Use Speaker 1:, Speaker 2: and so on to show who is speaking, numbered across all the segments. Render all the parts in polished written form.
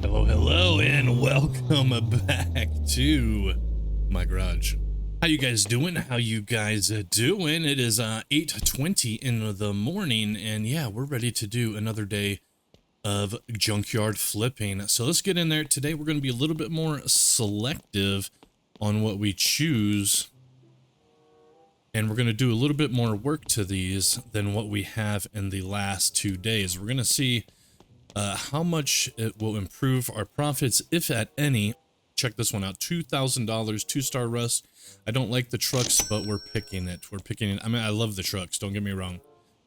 Speaker 1: Hello, and welcome back to my garage. How you guys doing? It is 8:20 in the morning, and yeah, we're ready to do another day of junkyard flipping. So let's get in there. Today we're going to be a little bit more selective on what we choose, and we're going to do a little bit more work to these than what we have in the last 2 days. We're going to see how much it will improve our profits, if at any. Check this one out. $2,000, 2-star rust. I don't like the trucks, but we're picking it. I mean, I love the trucks, don't get me wrong.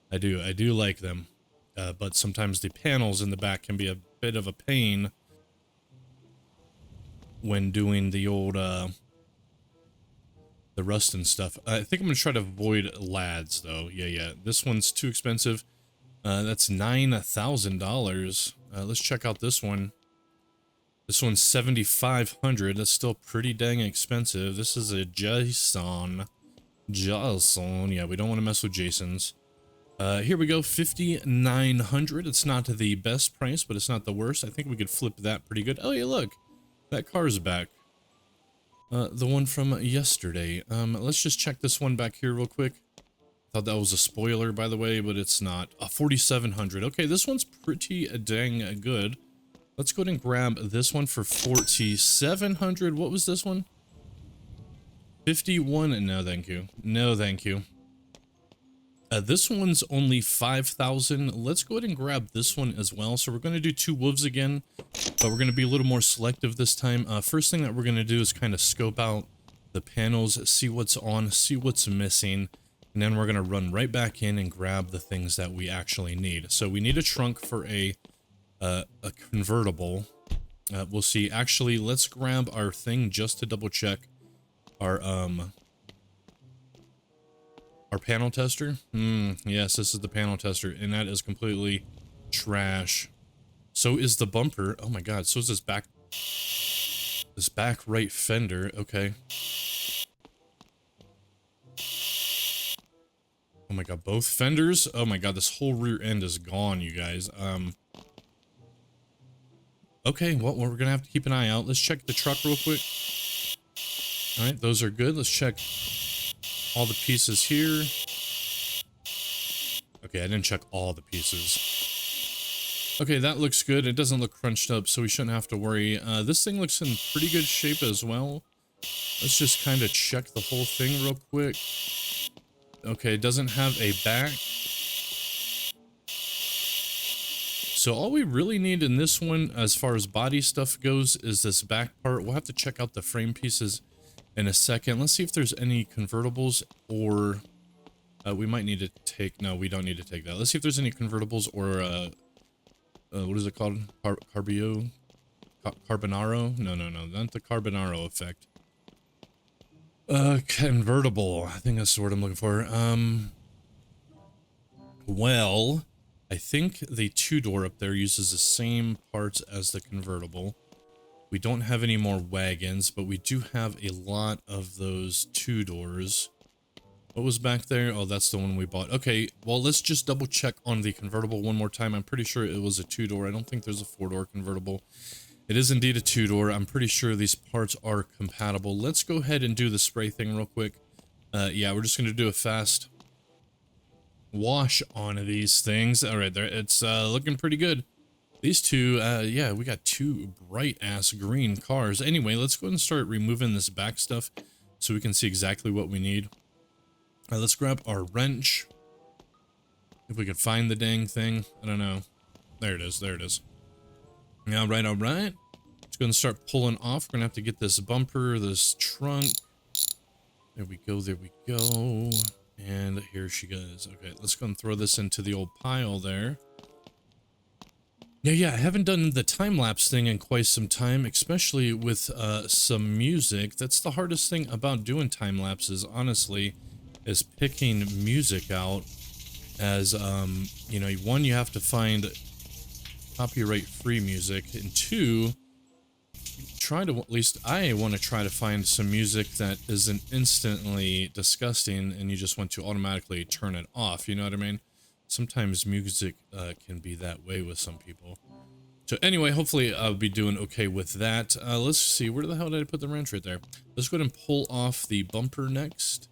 Speaker 1: I do like them. But sometimes the panels in the back can be a bit of a pain when doing the old, the rust and stuff. I think I'm going to try to avoid lads, though. Yeah. This one's too expensive. That's $9,000. Let's check out this one. This one's $7,500. That's still pretty dang expensive. This is a Jason. Yeah, we don't want to mess with Jasons. Here we go, $5,900. It's not the best price, but it's not the worst. I think we could flip that pretty good. Oh, yeah, look. That car's back. The one from yesterday. Let's just check this one back here real quick. Thought that was a spoiler, by the way, but it's not. 4,700. Okay, this one's pretty dang good. Let's go ahead and grab this one for 4,700. What was this one? 51. No, thank you. No, thank you. This one's only 5,000. Let's go ahead and grab this one as well. So we're going to do 2 wolves again, but we're going to be a little more selective this time. First thing that we're going to do is kind of scope out the panels, see what's on, see what's missing. And then we're going to run right back in and grab the things that we actually need. So we need a trunk for a convertible. We'll see. Actually, let's grab our thing just to double check our panel tester. Yes, this is the panel tester, and that is completely trash. So is the bumper. Oh my god, so is this back right fender. Okay. Oh my god, both fenders? Oh my god, this whole rear end is gone, you guys. Okay, well, we're gonna have to keep an eye out. Let's check the truck real quick. Alright, those are good. Let's check all the pieces here. Okay, I didn't check all the pieces. Okay, that looks good. It doesn't look crunched up, so we shouldn't have to worry. This thing looks in pretty good shape as well. Let's just kind of check the whole thing real quick. Okay, it doesn't have a back. So all we really need in this one, as far as body stuff goes, is this back part. We'll have to check out the frame pieces in a second. Let's see if there's any convertibles, or we might need to take... No, we don't need to take that. Let's see if there's any convertibles or... what is it called? Carbonaro? No, not the Carbonaro effect. Convertible. I think that's the word I'm looking for. Well, I think the 2-door up there uses the same parts as the convertible. We don't have any more wagons, but we do have a lot of those 2-doors. What was back there? Oh, that's the one we bought. Okay, well, let's just double check on the convertible one more time. I'm pretty sure it was a 2-door. I don't think there's a 4-door convertible. It is indeed a 2-door. I'm pretty sure these parts are compatible. Let's go ahead and do the spray thing real quick. Yeah, we're just going to do a fast wash on these things. All right, there, it's looking pretty good. These two, yeah, we got 2 bright-ass green cars. Anyway, let's go ahead and start removing this back stuff so we can see exactly what we need. Let's grab our wrench. If we could find the dang thing. I don't know. There it is. There it is. All right. Let's go ahead and start pulling off. We're going to have to get this bumper, this trunk. There we go. There we go. And here she goes. Okay, let's go and throw this into the old pile there. Yeah, I haven't done the time-lapse thing in quite some time, especially with some music. That's the hardest thing about doing time-lapses, honestly, is picking music out. As, you know, 1, you have to find copyright-free music, and 2, try to, at least I want to try to find some music that isn't instantly disgusting and you just want to automatically turn it off, you know what I mean? Sometimes music can be that way with some people. So anyway, hopefully I'll be doing okay with that. Let's see, where the hell did I put the wrench? Right there. Let's go ahead and pull off the bumper next.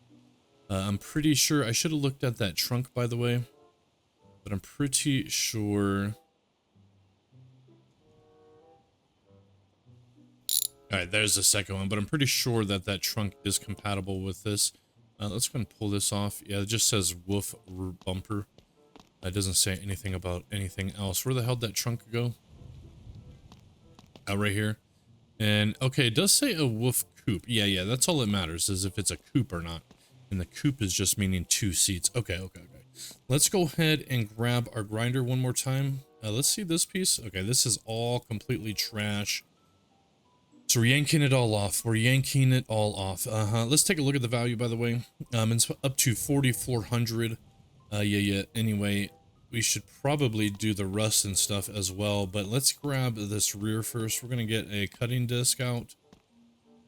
Speaker 1: I'm pretty sure, I should have looked at that trunk, by the way, but I'm pretty sure. All right, there's the second one, but I'm pretty sure that that trunk is compatible with this. Let's go and pull this off. Yeah, it just says woof bumper. It doesn't say anything about anything else. Where the hell did that trunk go? Out right here. And okay, it does say a woof coupe. Yeah, that's all that matters, is if it's a coupe or not. And the coupe is just meaning 2 seats. Okay. Let's go ahead and grab our grinder one more time. Let's see this piece. Okay, this is all completely trash. So we're yanking it all off. Let's take a look at the value, by the way. It's up to 4,400. Yeah. Anyway, we should probably do the rust and stuff as well. But let's grab this rear first. We're going to get a cutting disc out,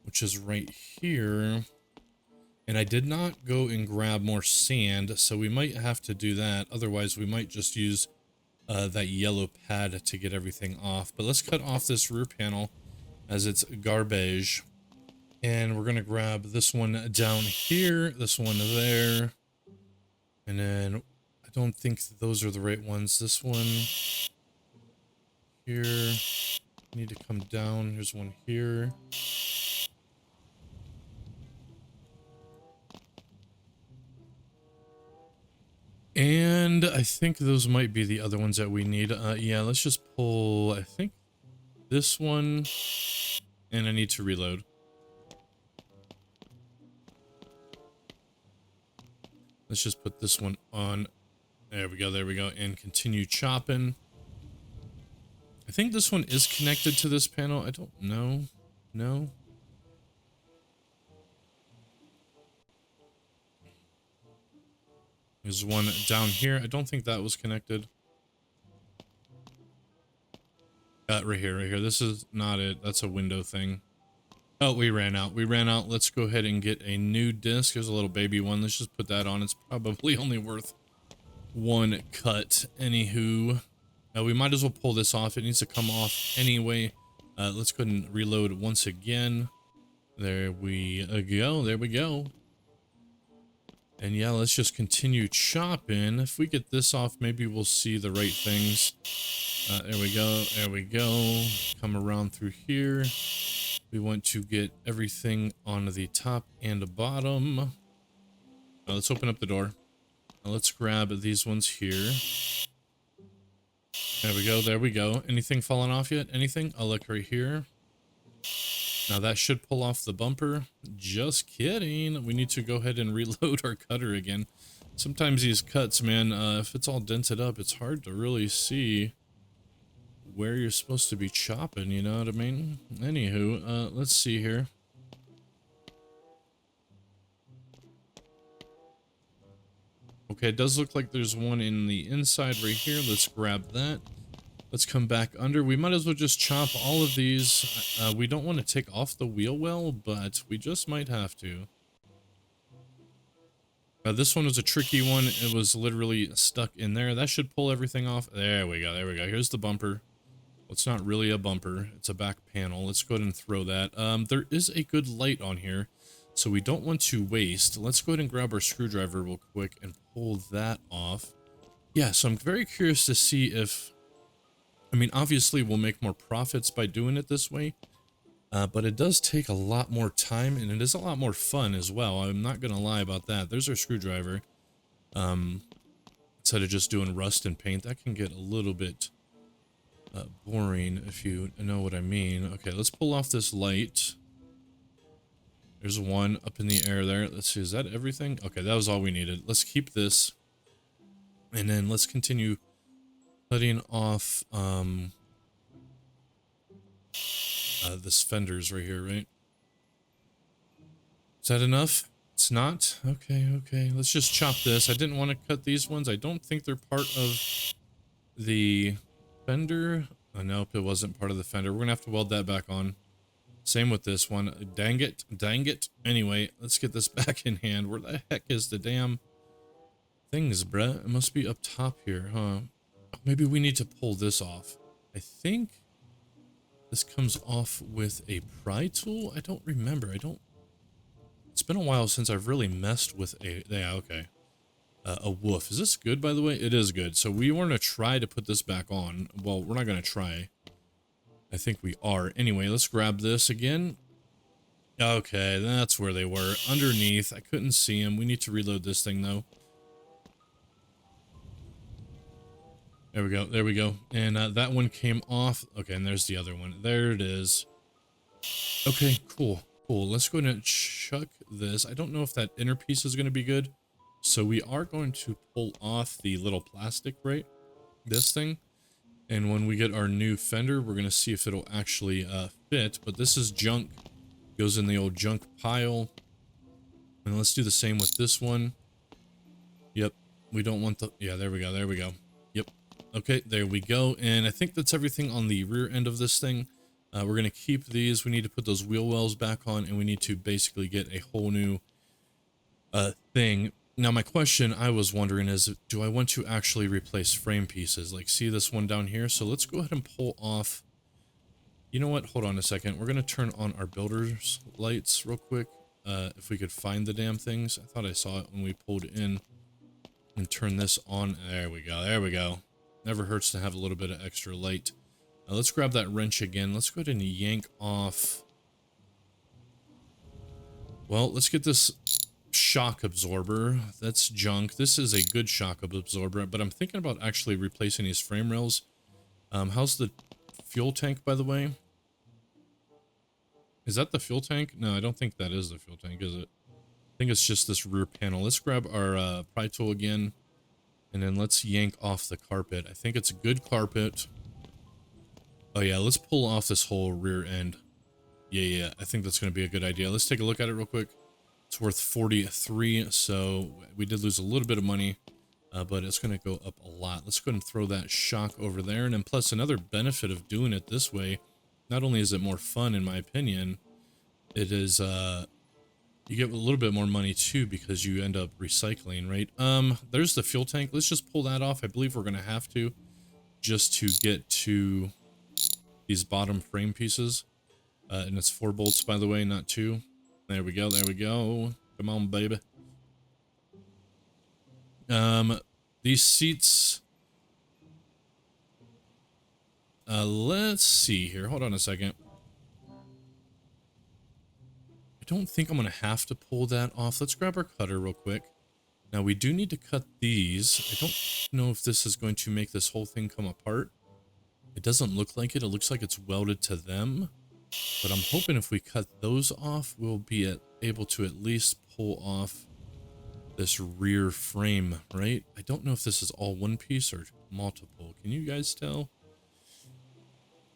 Speaker 1: which is right here. And I did not go and grab more sand, so we might have to do that. Otherwise, we might just use that yellow pad to get everything off. But let's cut off this rear panel, as it's garbage. And we're going to grab this one down here, this one there. And then I don't think those are the right ones. This one here. Need to come down. Here's one here. And I think those might be the other ones that we need. Yeah, let's just pull, I think, this one. And I need to reload. Let's just put this one on. There we go. And continue chopping. I think this one is connected to this panel. I don't know. No. There's one down here. I don't think that was connected. Right here. This is not it. That's a window thing. Oh, we ran out. Let's go ahead and get a new disc. Here's a little baby one. Let's just put that on. It's probably only worth one cut. Anywho, we might as well pull this off. It needs to come off anyway. Let's go ahead and reload once again. There we go. And yeah, let's just continue chopping. If we get this off, maybe we'll see the right things. There we go. Come around through here. We want to get everything on the top and the bottom. Let's open up the door. Let's grab these ones here. There we go. Anything falling off yet? Anything? I'll look right here. Now that should pull off the bumper. Just kidding. We need to go ahead and reload our cutter again. Sometimes these cuts, man, if it's all dented up, it's hard to really see where you're supposed to be chopping, you know what I mean? Anywho, let's see here. Okay, it does look like there's one in the inside right here. Let's grab that. Let's come back under. We might as well just chop all of these. We don't want to take off the wheel well, but we just might have to. This one was a tricky one. It was literally stuck in there. That should pull everything off. There we go. Here's the bumper. Well, it's not really a bumper. It's a back panel. Let's go ahead and throw that. There is a good light on here, so we don't want to waste. Let's go ahead and grab our screwdriver real quick and pull that off. Yeah, so I'm very curious to see if... I mean, obviously, we'll make more profits by doing it this way, but it does take a lot more time, and it is a lot more fun as well. I'm not going to lie about that. There's our screwdriver. Instead of just doing rust and paint, that can get a little bit boring, if you know what I mean. Okay, let's pull off this light. There's one up in the air there. Let's see, is that everything? Okay, that was all we needed. Let's keep this, and then let's continue cutting off this fenders right here, right? Is that enough? It's not? Okay. Let's just chop this. I didn't want to cut these ones. I don't think they're part of the fender. Oh, nope, it wasn't part of the fender. We're gonna have to weld that back on. Same with this one. Dang it. Anyway, let's get this back in hand. Where the heck is the damn things, bruh. It must be up top here, huh? Maybe we need to pull this off. I think this comes off with a pry tool. I don't remember. It's been a while since I've really messed with a, yeah, okay. A woof. Is this good, by the way? It is good. So we want to try to put this back on. Well, we're not going to try. I think we are. Anyway, let's grab this again. Okay, that's where they were. Underneath. I couldn't see them. We need to reload this thing, though. There we go. There we go. And that one came off. Okay, and there's the other one. There it is. Okay, cool. Cool. Let's go ahead and chuck this. I don't know if that inner piece is going to be good. So we are going to pull off the little plastic, right? This thing. And when we get our new fender, we're going to see if it'll actually fit. But this is junk. Goes in the old junk pile. And let's do the same with this one. Yep. We don't want the... Yeah, there we go. There we go. Yep. Okay, there we go. And I think that's everything on the rear end of this thing. We're going to keep these. We need to put those wheel wells back on. And we need to basically get a whole new thing. Now, my question I was wondering is, do I want to actually replace frame pieces? Like, see this one down here? So let's go ahead and pull off. You know what? Hold on a second. We're going to turn on our builder's lights real quick. If we could find the damn things. I thought I saw it when we pulled in and turn this on. There we go. There we go. Never hurts to have a little bit of extra light. Let's grab that wrench again. Let's go ahead and yank off. Well, let's get this shock absorber. That's junk. This is a good shock absorber, but I'm thinking about actually replacing these frame rails. How's the fuel tank, by the way? Is that the fuel tank? No, I don't think that is the fuel tank, is it? I think it's just this rear panel. Let's grab our pry tool again, and then let's yank off the carpet. I think it's a good carpet. Oh yeah, let's pull off this whole rear end. Yeah, I think that's going to be a good idea. Let's take a look at it real quick. It's worth 43, so we did lose a little bit of money, but it's going to go up a lot. Let's go ahead and throw that shock over there. And then plus another benefit of doing it this way, not only is it more fun, in my opinion, it is, you get a little bit more money too because you end up recycling, right? There's the fuel tank. Let's just pull that off. I believe we're going to have to, just to get to these bottom frame pieces. And it's 4 bolts, by the way, not 2. There we go, there we go. Come on, baby. These seats... let's see here. Hold on a second. I don't think I'm going to have to pull that off. Let's grab our cutter real quick. Now, we do need to cut these. I don't know if this is going to make this whole thing come apart. It doesn't look like it. It looks like it's welded to them. But I'm hoping if we cut those off, we'll be able to at least pull off this rear frame, right? I don't know if this is all one piece or multiple. Can you guys tell?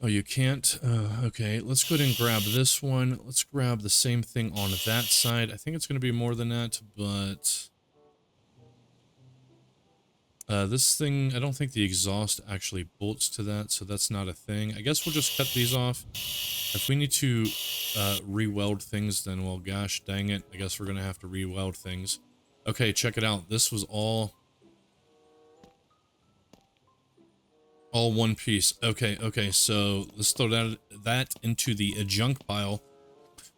Speaker 1: Oh, you can't? Okay, let's go ahead and grab this one. Let's grab the same thing on that side. I think it's going to be more than that, but... this thing, I don't think the exhaust actually bolts to that, so that's not a thing. I guess we'll just cut these off. If we need to re-weld things, then, well, gosh dang it. I guess we're going to have to re-weld things. Okay, check it out. This was all one piece. Okay, so let's throw that into the junk pile.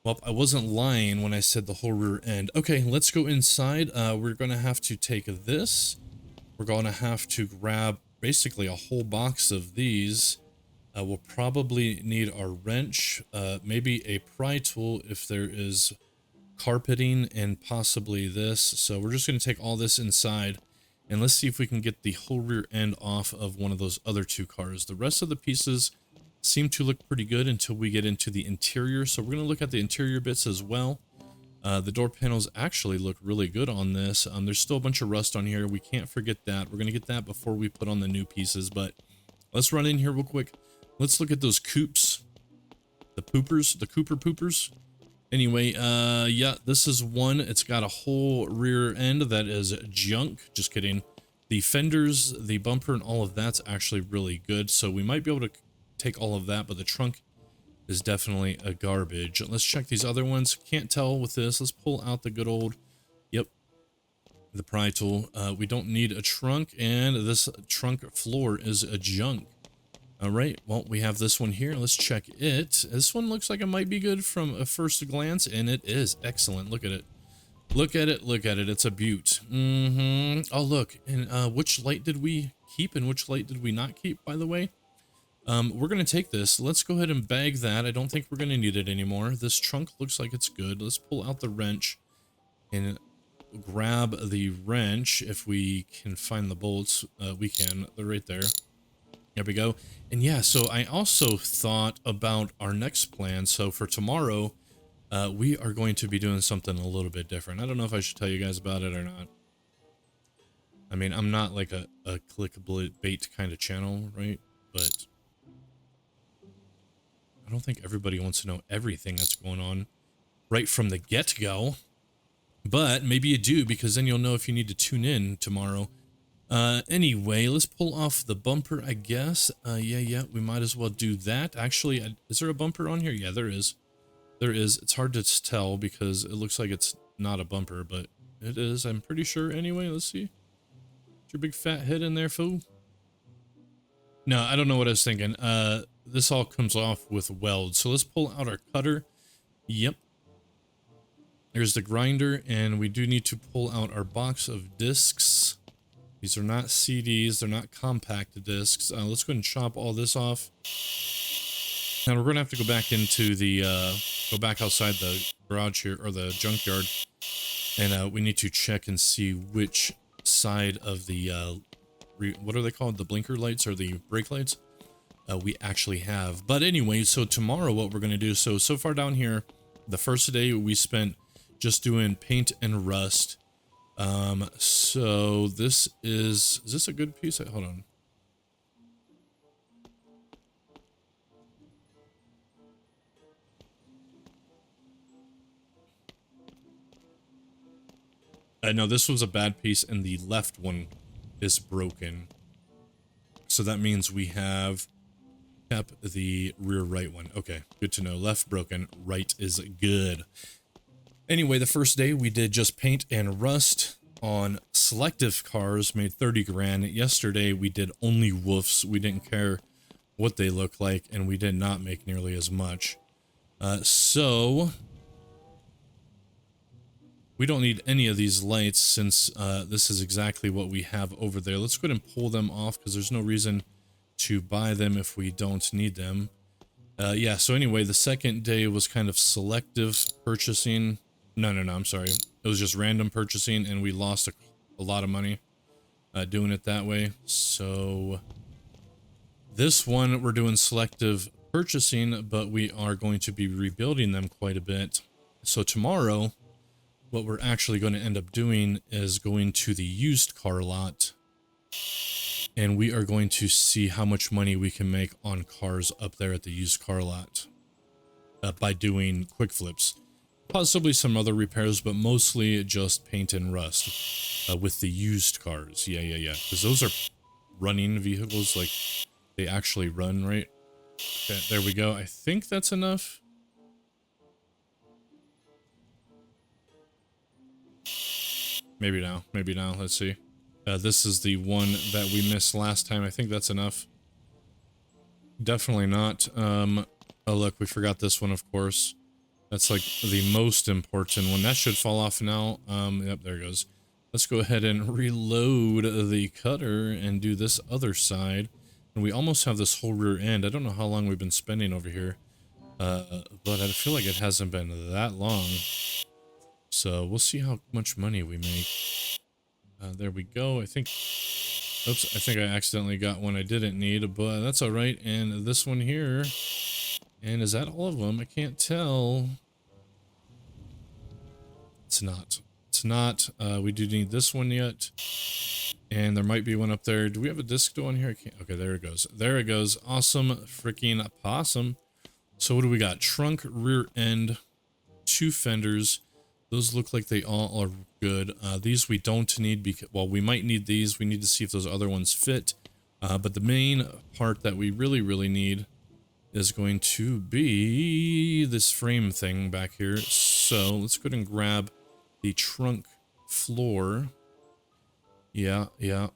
Speaker 1: Well, I wasn't lying when I said the whole rear end. Okay, let's go inside. We're going to have to take this. We're going to have to grab basically a whole box of these. We'll probably need our wrench, maybe a pry tool if there is carpeting, and possibly this. So we're just going to take all this inside, and let's see if we can get the whole rear end off of one of those other 2 cars. The rest of the pieces seem to look pretty good until we get into the interior. So we're going to look at the interior bits as well. The door panels actually look really good on this. There's still a bunch of rust on here. We can't forget that. We're going to get that before we put on the new pieces, but let's run in here real quick. Let's look at those coops. The poopers, the Cooper poopers. Anyway, yeah, this is one. It's got a whole rear end that is junk. Just kidding. The fenders, the bumper, and all of that's actually really good. So we might be able to take all of that, but the trunk is definitely a garbage. Let's check these other ones. Can't tell with this. Let's pull out the good old, yep, the pry tool. We don't need a trunk, and this trunk floor is a junk. All right, well, we have this one here. Let's check it. This one looks like it might be good from a first glance, and it is excellent. Look at it. Look at it. Look at it. It's a beaut. Oh, look. And which light did we keep and which light did we not keep, by the way? We're going to take this. Let's go ahead and bag that. I don't think we're going to need it anymore. This trunk looks like it's good. Let's pull out the wrench and grab the wrench. If we can find the bolts, we can. They're right there. There we go. And yeah, so I also thought about our next plan. So for tomorrow, we are going to be doing something a little bit different. I don't know if I should tell you guys about it or not. I mean, I'm not like a clickbait kind of channel, right? But I don't think everybody wants to know everything that's going on right from the get-go. But maybe you do, because then you'll know if you need to tune in tomorrow. Anyway, let's pull off the bumper, I guess. Yeah, we might as well do that. Actually, is there a bumper on here? Yeah, there is. There is. It's hard to tell because it looks like it's not a bumper, but it is, I'm pretty sure. Anyway, let's see. Is your big fat head in there, fool? No, I don't know what I was thinking. This all comes off with weld. So let's pull out our cutter. Yep. There's the grinder, and we do need to pull out our box of discs. These are not CDs, they're not compact discs. Let's go ahead and chop all this off. Now we're going to have to go back into the, go back outside the garage here, or the junkyard. And we need to check and see which side of the, what are they called? The blinker lights or the brake lights? We actually have. But anyway, so tomorrow what we're going to do, so far down here, the first day we spent just doing paint and rust. So this is this a good piece? Hold on. No, this was a bad piece, and the left one is broken. So that means we have kept the rear right one. Okay, good to know. Left broken, right is good. Anyway, the first day we did just paint and rust on selective cars, made 30 grand. Yesterday we did only woofs. We didn't care what they look like, and we did not make nearly as much. So we don't need any of these lights since this is exactly what we have over there. Let's go ahead and pull them off because there's no reason to buy them if we don't need them. Yeah, so anyway, the second day was kind of selective purchasing. No, I'm sorry. It was just random purchasing, and we lost a lot of money doing it that way. So this one, we're doing selective purchasing, but we are going to be rebuilding them quite a bit. So tomorrow, what we're actually going to end up doing is going to the used car lot, and we are going to see how much money we can make on cars up there at the used car lot by doing quick flips. Possibly some other repairs, but mostly just paint and rust with the used cars. Yeah. Because those are running vehicles, like they actually run, right? Okay, there we go. I think that's enough. Maybe now. Let's see. This is the one that we missed last time. I think that's enough. Definitely not. Oh, look, we forgot this one, of course. That's like the most important one. That should fall off now. Yep, there it goes. Let's go ahead and reload the cutter and do this other side. And we almost have this whole rear end. I don't know how long we've been spending over here. But I feel like it hasn't been that long. So we'll see how much money we make. There we go. I think I accidentally got one I didn't need, but that's all right. And this one here. And is that all of them? I can't tell. It's not. We do need this one yet. And there might be one up there. Do we have a disc on here? I can't. Okay, there it goes. There it goes. Awesome freaking possum. So what do we got? Trunk, rear end, 2 fenders. Those look like they all are good. These we don't need because, well, we might need these. We need to see if those other ones fit. But the main part that we really need is going to be this frame thing back here. So let's go ahead and grab the trunk floor. Yeah, yeah.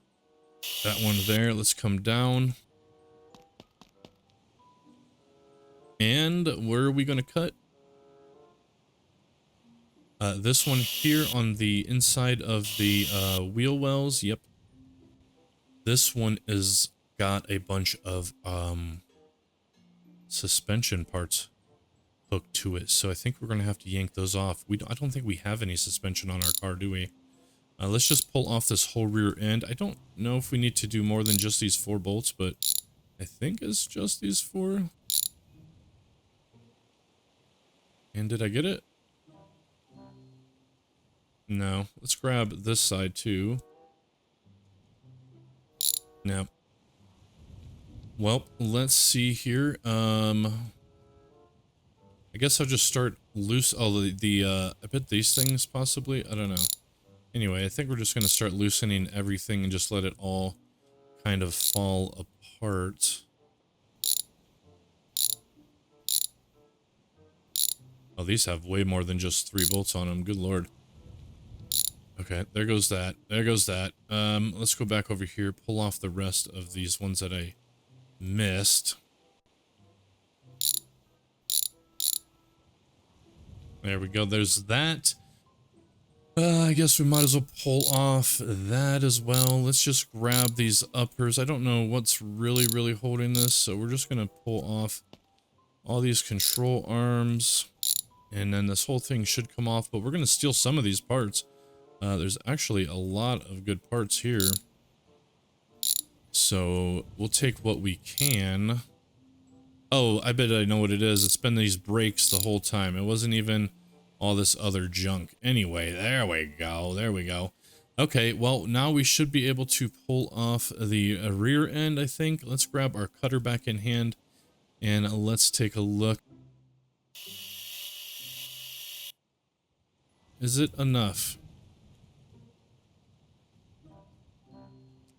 Speaker 1: That one there. Let's come down. And where are we going to cut? This one here on the inside of the wheel wells. Yep. This one is got a bunch of suspension parts hooked to it. So I think we're going to have to yank those off. I don't think we have any suspension on our car, do we? Let's just pull off this whole rear end. I don't know if we need to do more than just these 4 bolts, but I think it's just these 4. And did I get it? No. Let's grab this side too. No. Well, let's see here. I guess I'll just start loose. Oh, I bet these things possibly. I don't know. Anyway, I think we're just going to start loosening everything and just let it all kind of fall apart. Oh, these have way more than just 3 bolts on them. Good lord. Okay, there goes that. There goes that. Let's go back over here, pull off the rest of these ones that I missed. There we go. There's that. I guess we might as well pull off that as well. Let's just grab these uppers. I don't know what's really holding this, so we're just going to pull off all these control arms. And then this whole thing should come off, but we're going to steal some of these parts. There's actually a lot of good parts here. So we'll take what we can. Oh, I bet I know what it is. It's been these brakes the whole time. It wasn't even all this other junk. Anyway, there we go. There we go. Okay, well, now we should be able to pull off the rear end, I think. Let's grab our cutter back in hand and let's take a look. Is it enough?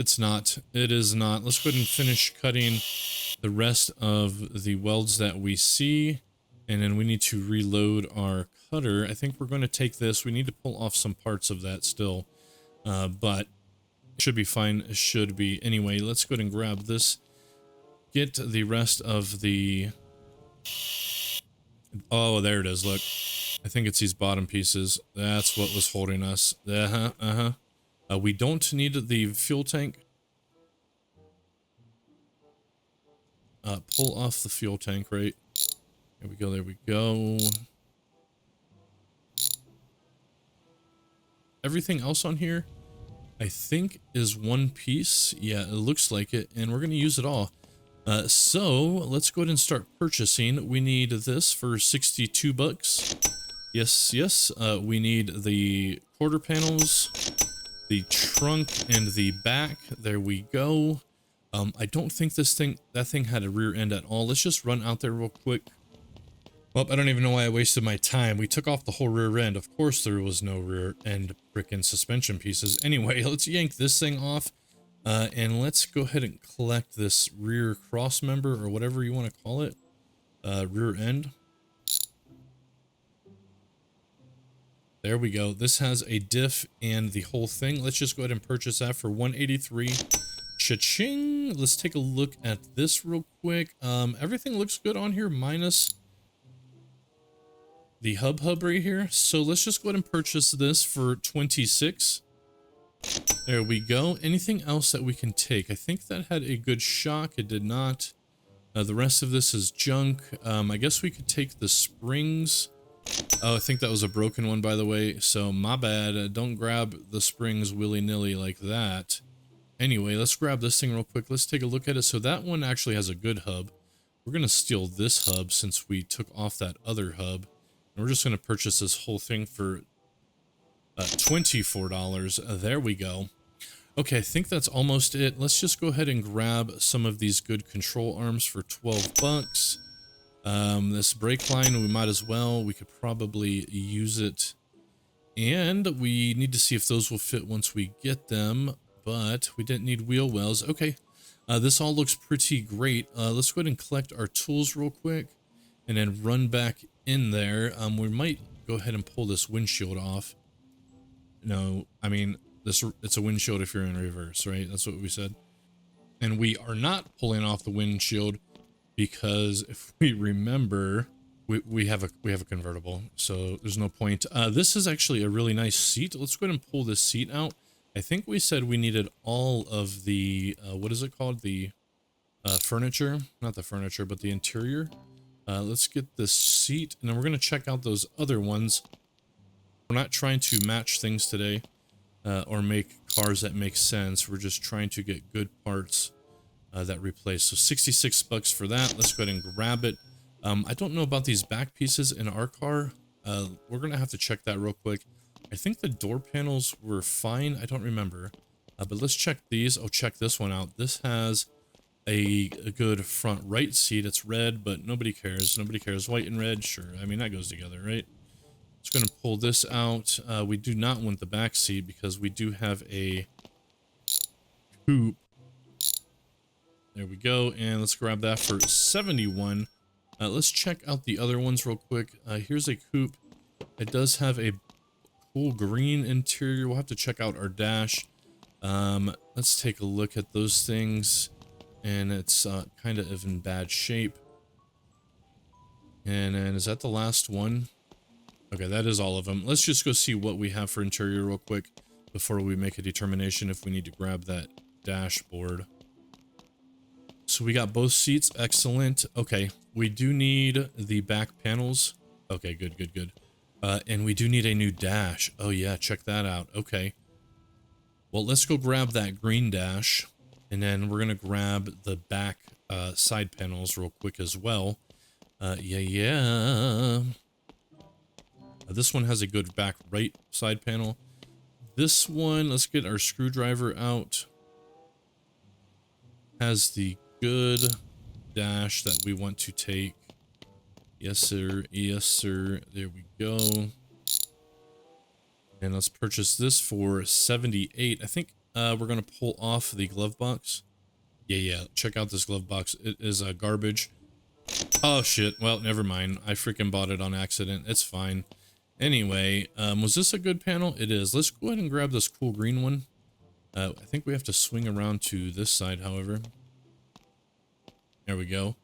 Speaker 1: It's not. It is not. Let's go ahead and finish cutting the rest of the welds that we see. And then we need to reload our cutter. I think we're going to take this. We need to pull off some parts of that still. But it should be fine. It should be. Anyway, let's go ahead and grab this. Get the rest of the... Oh, there it is. Look. I think it's these bottom pieces. That's what was holding us. We don't need the fuel tank. Pull off the fuel tank, right? There we go, there we go. Everything else on here, I think, is one piece. Yeah, it looks like it, and we're going to use it all. So, let's go ahead and start purchasing. We need this for 62 bucks. Yes, yes. We need the quarter panels, the trunk, and the back. There we go. I don't think that thing had a rear end at all. Let's just run out there real quick. Well, I don't even know why I wasted my time. We took off the whole rear end. Of course there was no rear end frickin' suspension pieces. Anyway, let's yank this thing off. And let's go ahead and collect this rear cross member, or whatever you want to call it. Rear end. There we go. This has a diff and the whole thing. Let's just go ahead and purchase that for $183. Cha-ching! Let's take a look at this real quick. Everything looks good on here, minus the hub right here. So let's just go ahead and purchase this for $26. There we go. Anything else that we can take? I think that had a good shock. It did not. The rest of this is junk. I guess we could take the springs. Oh, I think that was a broken one, by the way. So my bad. Don't grab the springs willy-nilly like that. Anyway, let's grab this thing real quick. Let's take a look at it. So that one actually has a good hub. We're going to steal this hub since we took off that other hub. And we're just going to purchase this whole thing for $24. There we go. Okay, I think that's almost it. Let's just go ahead and grab some of these good control arms for 12 bucks. This brake line, we might as well. We could probably use it. And we need to see if those will fit once we get them. But we didn't need wheel wells. Okay, this all looks pretty great. Let's go ahead and collect our tools real quick. And then run back in there. We might go ahead and pull this windshield off. No, I mean, it's a windshield if you're in reverse, right? That's what we said. And we are not pulling off the windshield because if we remember, we have a convertible, so there's no point. This is actually a really nice seat. Let's go ahead and pull this seat out. I think we said we needed all of the what is it called? The furniture, not the furniture, but the interior. Let's get this seat, and then we're gonna check out those other ones. We're not trying to match things today or make cars that make sense. We're just trying to get good parts that replace. So 66 bucks for that. Let's go ahead and grab it. I don't know about these back pieces in our car. We're gonna have to check that real quick. I think the door panels were fine. I don't remember. But let's check these. Oh, check this one out. This has a good front right seat. It's red, but nobody cares. Nobody cares. White and red, sure. I mean, that goes together, right? Just going to pull this out. We do not want the back seat because we do have a coupe. There we go. And let's grab that for 71. Let's check out the other ones real quick. Here's a coupe. It does have a cool green interior. We'll have to check out our dash. Let's take a look at those things. And it's kind of in bad shape. And then is that the last one? Okay, that is all of them. Let's just go see what we have for interior real quick before we make a determination if we need to grab that dashboard. So we got both seats. Excellent. Okay, we do need the back panels. Okay, good. And we do need a new dash. Oh yeah, check that out. Okay. Well, let's go grab that green dash. And then we're going to grab the back side panels real quick as well. Yeah. This one has a good back right side panel. This one, let's get our screwdriver out. Has the good dash that we want to take. Yes, sir. Yes, sir. There we go. And let's purchase this for 78. I think we're going to pull off the glove box. Yeah. Check out this glove box. It is garbage. Oh, shit. Well, never mind. I freaking bought it on accident. It's fine. Anyway, was this a good panel? It is. Let's go ahead and grab this cool green one. I think we have to swing around to this side, however. There we go.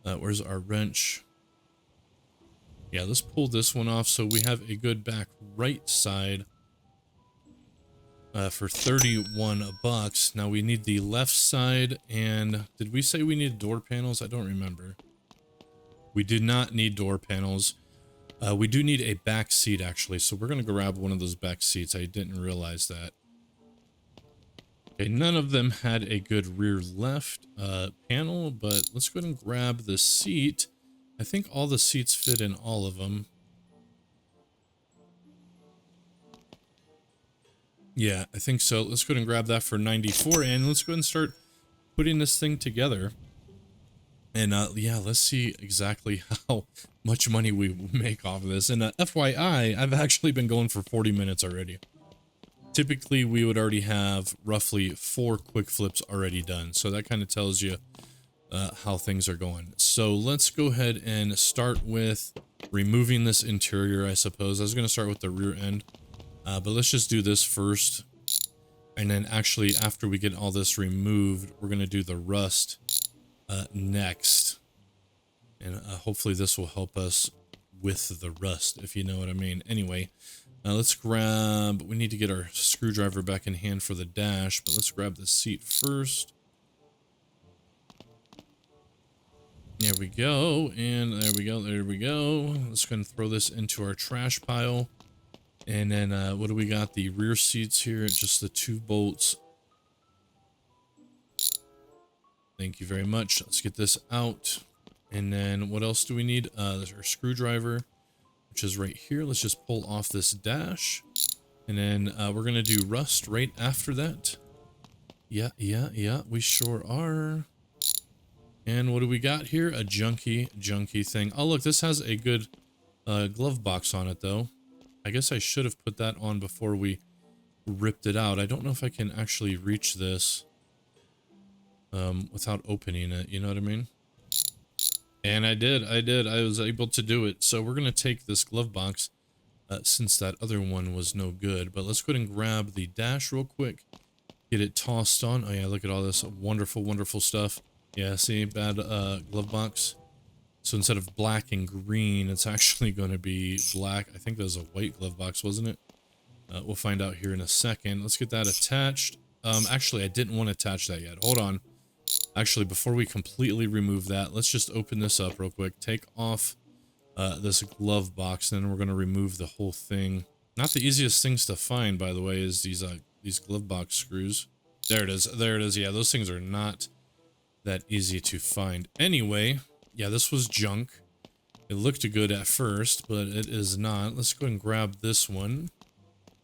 Speaker 1: Where's our wrench? Yeah, let's pull this one off so we have a good back right side for 31 bucks. Now we need the left side, and did we say we need door panels? I don't remember. We did not need door panels. We do need a back seat, actually, so we're going to grab one of those back seats. I didn't realize that. Okay, none of them had a good rear left panel, but let's go ahead and grab the seat. I think all the seats fit in all of them. Yeah, I think so. Let's go ahead and grab that for 94, and let's go ahead and start putting this thing together. And yeah, let's see exactly how much money we make off of this. And FYI, I've actually been going for 40 minutes already. Typically, we would already have roughly 4 quick flips already done. So that kind of tells you how things are going. So let's go ahead and start with removing this interior, I suppose. I was going to start with the rear end. But let's just do this first. And then actually, after we get all this removed, we're going to do the rust next. And hopefully this will help us with the rust, if you know what I mean. Anyway, let's grab, we need to get our screwdriver back in hand for the dash, but let's grab the seat first. There we go, and there we go. Let's go and throw this into our trash pile. And then what do we got? The rear seats here, just the 2 bolts. Thank you very much. Let's get this out. And then what else do we need? There's our screwdriver, which is right here. Let's just pull off this dash. And then we're going to do rust right after that. Yeah, we sure are. And what do we got here? A junky thing. Oh, look, this has a good glove box on it, though. I guess I should have put that on before we ripped it out. I don't know if I can actually reach this without opening it, you know what I mean? And I did. I was able to do it. So we're going to take this glove box since that other one was no good. But let's go ahead and grab the dash real quick. Get it tossed on. Oh yeah, look at all this wonderful, wonderful stuff. Yeah, see, bad glove box. So instead of black and green, it's actually going to be black. I think that was a white glove box, wasn't it? We'll find out here in a second. Let's get that attached. Actually, I didn't want to attach that yet. Hold on. Actually, before we completely remove that, let's just open this up real quick. Take off this glove box, and then we're going to remove the whole thing. Not the easiest things to find, by the way, is these glove box screws. There it is. There it is. Yeah, those things are not that easy to find. Anyway, yeah, this was junk. It looked good at first, but it is not. Let's go and grab this one,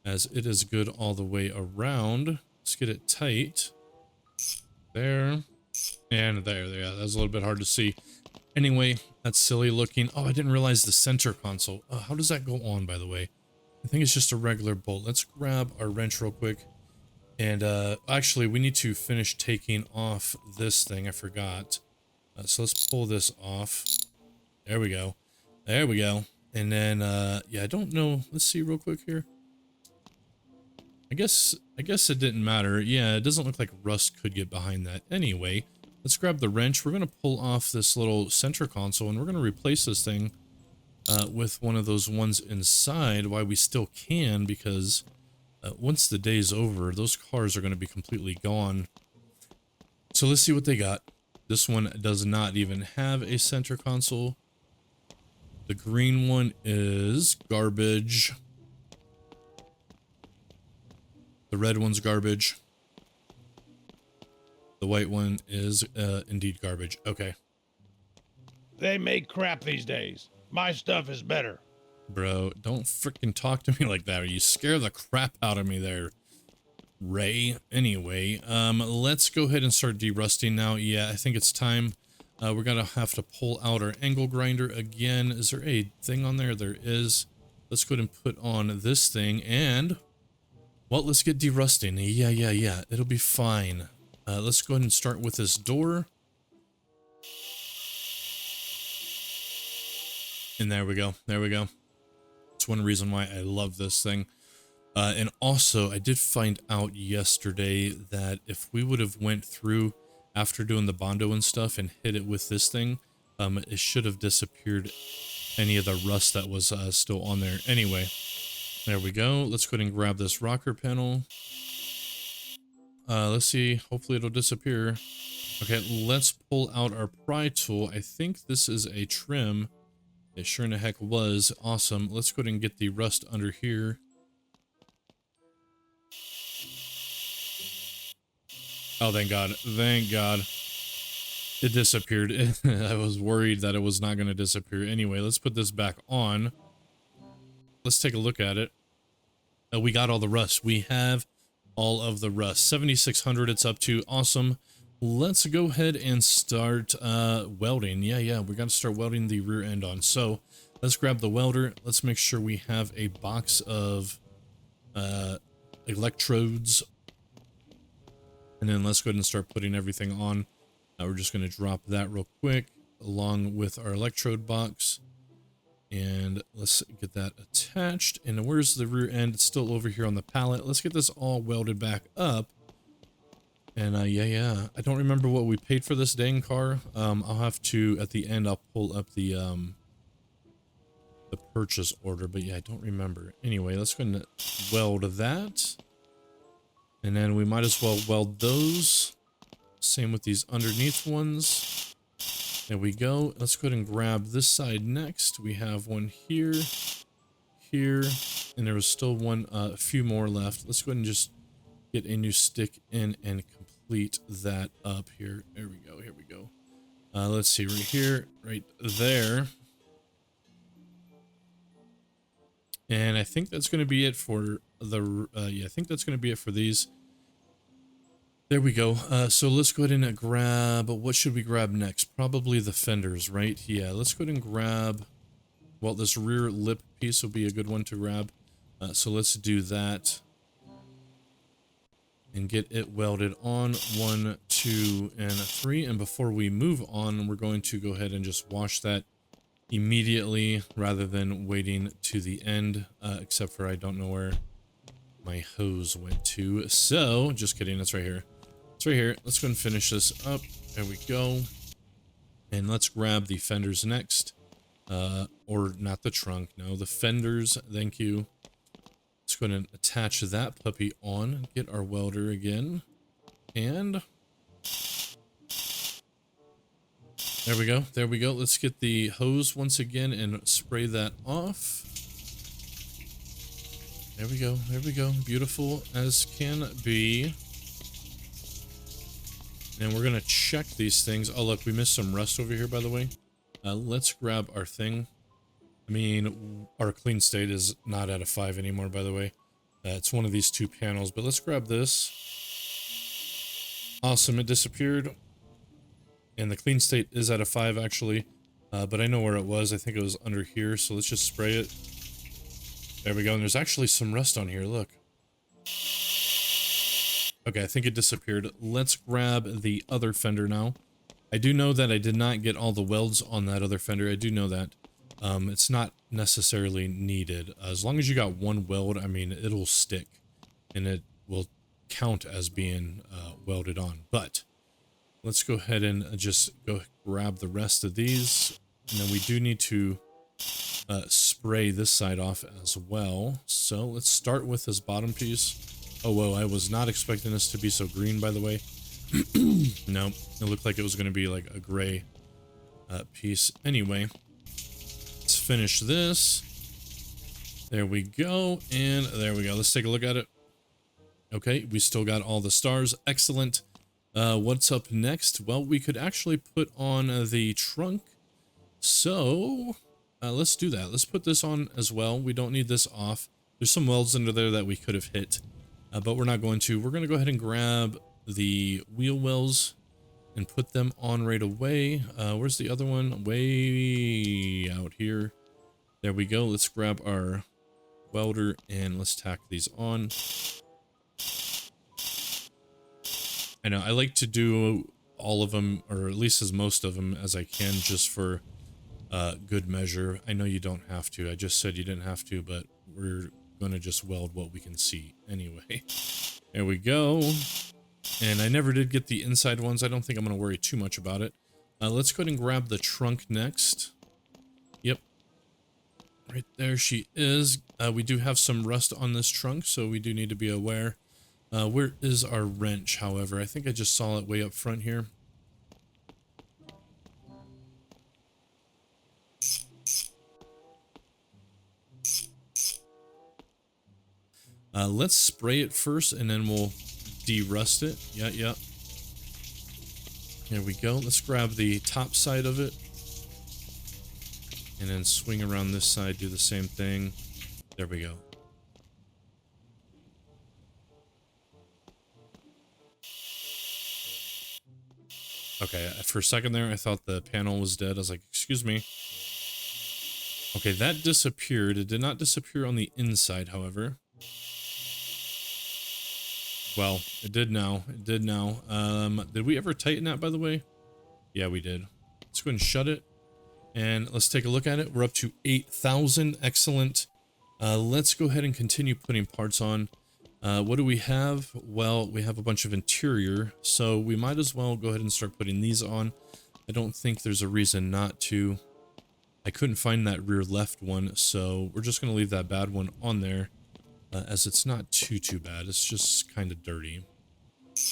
Speaker 1: as it is good all the way around. Let's get it tight. There. And there. Yeah, that's a little bit hard to see. Anyway, that's silly looking. Oh, I didn't realize the center console. How does that go on, by the way? I think it's just a regular bolt. Let's grab our wrench real quick. And actually, we need to finish taking off this thing. I forgot. So let's pull this off. There we go. There we go. And then, yeah, I don't know. Let's see real quick here. I guess it didn't matter. Yeah, it doesn't look like rust could get behind that. Anyway, let's grab the wrench. We're going to pull off this little center console, and we're going to replace this thing with one of those ones inside while we still can, because once the day's over, those cars are going to be completely gone. So let's see what they got. This one does not even have a center console. The green one is garbage. The red one's garbage. The white one is indeed garbage. Okay.
Speaker 2: They make crap these days. My stuff is better.
Speaker 1: Bro, don't freaking talk to me like that, or you scare the crap out of me there, Ray. Anyway, let's go ahead and start derusting now. Yeah, I think it's time. We're gonna have to pull out our angle grinder again. Is there a thing on there? There is. Let's go ahead and put on this thing, and well, let's get derusting. Yeah. It'll be fine. Let's go ahead and start with this door. And there we go. There we go. It's one reason why I love this thing. And also, I did find out yesterday that if we would have went through after doing the Bondo and stuff and hit it with this thing, it should have disappeared any of the rust that was still on there. Anyway, there we go. Let's go ahead and grab this rocker panel. Let's see. Hopefully it'll disappear. Okay, let's pull out our pry tool. I think this is a trim. It sure in the heck was. Awesome. Let's go ahead and get the rust under here. Oh, thank God. Thank God. It disappeared. I was worried that it was not going to disappear. Anyway, let's put this back on. Let's take a look at it. We got all the rust. We have all of the rust. 7,600 it's up to. Awesome. Let's go ahead and start welding. Yeah, we got to start welding the rear end on. So let's grab the welder. Let's make sure we have a box of electrodes. And then let's go ahead and start putting everything on. We're just going to drop that real quick along with our electrode box. And let's get that attached. And where's the rear end? It's still over here on the pallet. Let's get this all welded back up. And yeah. I don't remember what we paid for this dang car. I'll have to, at the end, I'll pull up the purchase order. But yeah, I don't remember. Anyway, let's go ahead and weld that. And then we might as well weld those. Same with these underneath ones. There we go. Let's go ahead and grab this side next. We have one here, here, and there was still one, a few more left. Let's go ahead and just get a new stick in and complete that up here. There we go. Here we go. Let's see, right here, right there. And I think that's going to be it for the, yeah, I think that's going to be it for these. There we go. So let's go ahead and grab, what should we grab next? Probably the fenders, right? Yeah, let's go ahead and grab, well, this rear lip piece will be a good one to grab. So let's do that. And get it welded on. 1, 2, and 3. And before we move on, we're going to go ahead and just wash that immediately rather than waiting to the end, except for I don't know where my hose went to. So, just kidding, it's right here. It's right here. Let's go and finish this up. There we go. And let's grab the fenders next. Or not the trunk, no, the fenders, thank you. Let's go ahead and attach that puppy on, get our welder again, and there we go, there we go. Let's get the hose once again and spray that off. There we go, beautiful as can be. And we're gonna check these things. Oh look, we missed some rust over here, by the way. Let's grab our thing. I mean, our clean state is not at a 5 anymore, by the way. It's one of these two panels, but let's grab this. Awesome, it disappeared. And the clean state is at a 5, actually. But I know where it was. I think it was under here, so let's just spray it. There we go, and there's actually some rust on here, look. Okay, I think it disappeared. Let's grab the other fender now. I do know that I did not get all the welds on that other fender. I do know that. It's not necessarily needed. As long as you got one weld, I mean, it'll stick. And it will count as being welded on. But let's go ahead and just go grab the rest of these. And then we do need to spray this side off as well. So let's start with this bottom piece. Oh, whoa, I was not expecting this to be so green, by the way. No, it looked like it was going to be like a gray piece. Anyway, let's finish this. There we go. And there we go. Let's take a look at it. Okay, we still got all the stars. Excellent. What's up next? Well, we could actually put on the trunk. So let's do that. Let's put this on as well. We don't need this off. There's some welds under there that we could have hit, but we're not going to. We're going to go ahead and grab the wheel wells and put them on right away. Where's the other one? Way out here. There we go. Let's grab our welder and let's tack these on. I know I like to do all of them, or at least as most of them as I can, just for good measure. I know you don't have to. I just said you didn't have to, but we're gonna just weld what we can see anyway. There we go. And I never did get the inside ones. I don't think I'm gonna worry too much about it. Let's go ahead and grab the trunk next. Yep, right there she is. We do have some rust on this trunk, so we do need to be aware. Where is our wrench, however? I think I just saw it way up front here. Let's spray it first, and then we'll de-rust it. Yeah. There we go. Let's grab the top side of it. And then swing around this side, do the same thing. There we go. Okay, for a second there, I thought the panel was dead. I was like, excuse me. Okay, that disappeared. It did not disappear on the inside, however. Well, it did now. It did now. Did we ever tighten that, by the way? Yeah, we did. Let's go ahead and shut it. And let's take a look at it. We're up to 8,000. Excellent. Let's go ahead and continue putting parts on. What do we have? Well, we have a bunch of interior, so we might as well go ahead and start putting these on. I don't think there's a reason not to. I couldn't find that rear left one, so we're just going to leave that bad one on there, as it's not too bad. It's just kind of dirty.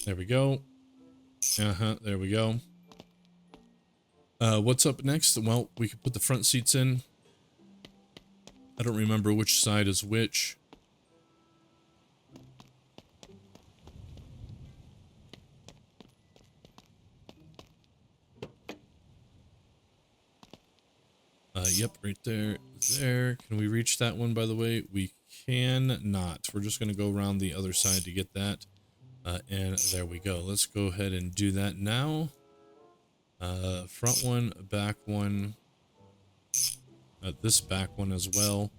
Speaker 1: There we go. There we go. What's up next? Well, we could put the front seats in. I don't remember which side is which. Yep, right there. There. Can we reach that one, by the way? We can not. We're just going to go around the other side to get that. And there we go. Let's go ahead and do that now. Front one, back one. This back one as well.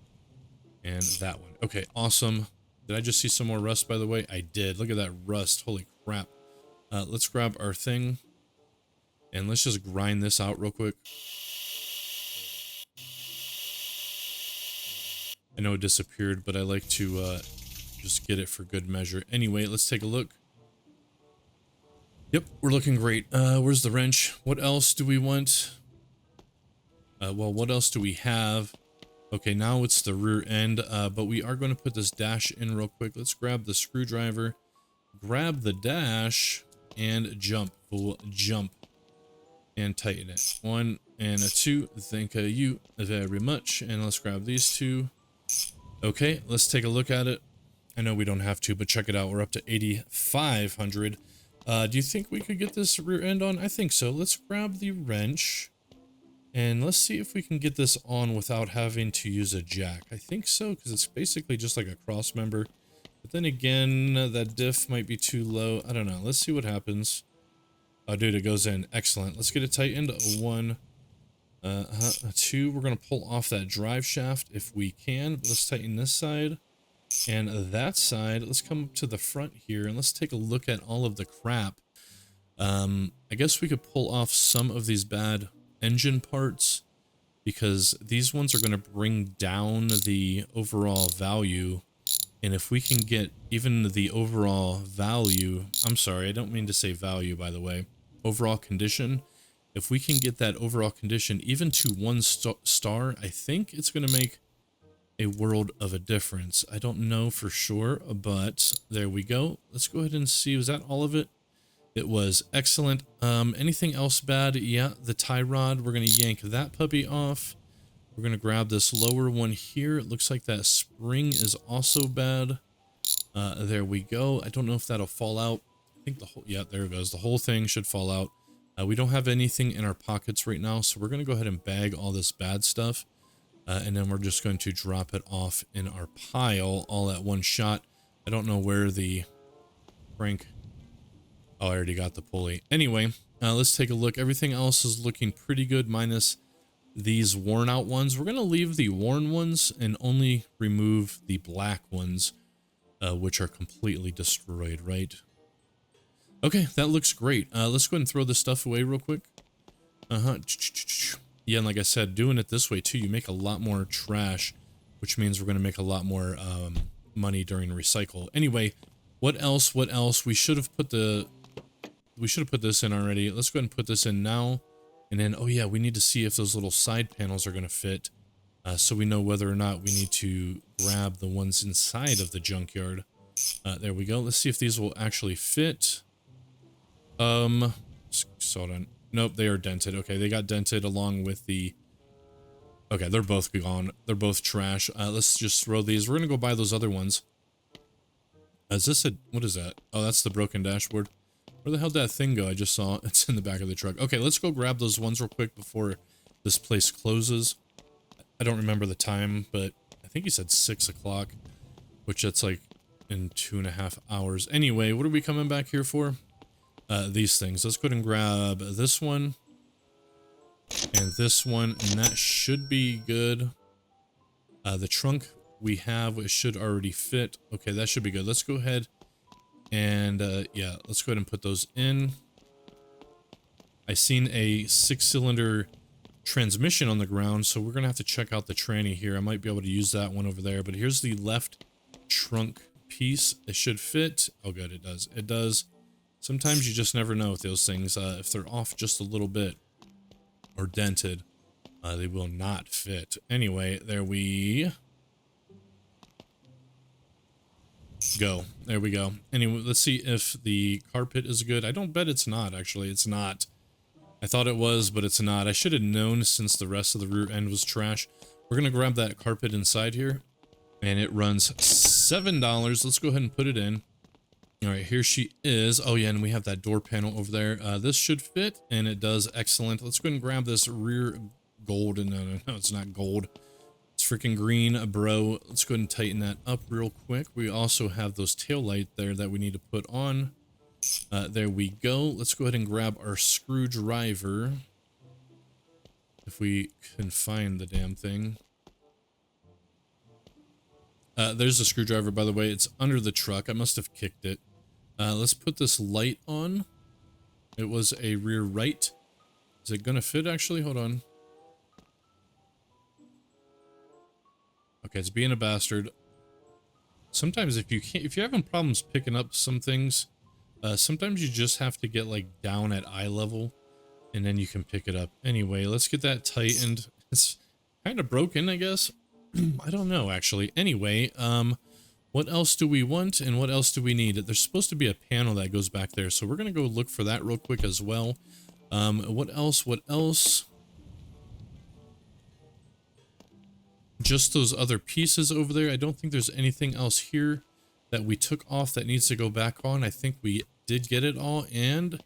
Speaker 1: And that one. Okay, awesome. Did I just see some more rust, by the way? I did. Look at that rust. Holy crap. Let's grab our thing. And let's just grind this out real quick. I know it disappeared, but I like to just get it for good measure. Anyway, let's take a look. Yep, we're looking great. Where's the wrench? What else do we want? Well, what else do we have? Okay, now it's the rear end, but we are going to put this dash in real quick. Let's grab the screwdriver, grab the dash, and jump. Full jump. And tighten it. 1 and a 2. Thank you very much. And let's grab these two. Okay, let's take a look at it. I know we don't have to, but check it out. We're up to 8,500. Do you think we could get this rear end on? I think so. Let's grab the wrench. And let's see if we can get this on without having to use a jack. I think so, because it's basically just like a cross member. But then again, that diff might be too low. I don't know. Let's see what happens. Oh, dude, it goes in. Excellent. Let's get it tightened. 1, 2. We're going to pull off that drive shaft if we can. But let's tighten this side and that side. Let's come up to the front here and let's take a look at all of the crap. I guess we could pull off some of these bad engine parts because these ones are going to bring down the overall value. And if we can get even the overall value, I'm sorry, I don't mean to say value, by the way, overall condition. If we can get that overall condition even to 1 star, I think it's going to make a world of a difference. I don't know for sure, but there we go. Let's go ahead and see. Was that all of it? It was excellent. Anything else bad? Yeah, the tie rod. We're going to yank that puppy off. We're going to grab this lower one here. It looks like that spring is also bad. There we go. I don't know if that'll fall out. I think the whole, yeah, there it goes. The whole thing should fall out. We don't have anything in our pockets right now, so we're going to go ahead and bag all this bad stuff. And then we're just going to drop it off in our pile all at one shot. I don't know where the crank... Oh, I already got the pulley. Anyway, let's take a look. Everything else is looking pretty good, minus these worn out ones. We're going to leave the worn ones and only remove the black ones, which are completely destroyed, right? Okay, that looks great. Let's go ahead and throw this stuff away real quick. Yeah, and like I said, doing it this way too, you make a lot more trash, which means we're going to make a lot more money during recycle. Anyway, what else? What else? We should have put this in already. Let's go ahead and put this in now. And then, oh yeah, we need to see if those little side panels are going to fit. So we know whether or not we need to grab the ones inside of the junkyard. There we go. Let's see if these will actually fit. Hold on. Nope, they are dented. Okay, they got dented along with the... Okay, they're both gone. They're both trash. Let's just throw these. We're going to go buy those other ones. Is this a... What is that? Oh, that's the broken dashboard. Where the hell did that thing go? I just saw it's in the back of the truck. Okay, let's go grab those ones real quick before this place closes. I don't remember the time, but I think he said 6 o'clock, which that's like in 2.5 hours. Anyway, what are we coming back here for? These things. Let's go ahead and grab this one and this one, and that should be good. The trunk we have, it should already fit. Okay, that should be good. Let's go ahead and yeah, let's go ahead and put those in. I seen a 6-cylinder transmission on the ground, so we're gonna have to check out the tranny here. I might be able to use that one over there, but here's the left trunk piece. It should fit. Oh good, it does. It does. Sometimes you just never know with those things. If they're off just a little bit or dented, they will not fit. Anyway, there we go. There we go. Anyway, let's see if the carpet is good. I don't bet it's not, actually. It's not. I thought it was, but it's not. I should have known since the rest of the rear end was trash. We're going to grab that carpet inside here, and it runs $7. Let's go ahead and put it in. All right, here she is. Oh yeah, and we have that door panel over there. This should fit, and it does. Excellent. Let's go ahead and grab this rear gold. No, it's not gold. It's freaking green, bro. Let's go ahead and tighten that up real quick. We also have those tail light there that we need to put on. There we go. Let's go ahead and grab our screwdriver. If we can find the damn thing. There's a screwdriver, by the way. It's under the truck. I must have kicked it. Let's put this light on. It was a rear right. Is it gonna fit, actually? Hold on. Okay, it's being a bastard. Sometimes if you're having problems picking up some things, sometimes you just have to get like down at eye level and then you can pick it up. Anyway, let's get that tightened. It's kind of broken, I guess. I don't know, actually. Anyway, what else do we want and what else do we need? There's supposed to be a panel that goes back there, so we're going to go look for that real quick as well. What else? What else? Just those other pieces over there. I don't think there's anything else here that we took off that needs to go back on. I think we did get it all. And,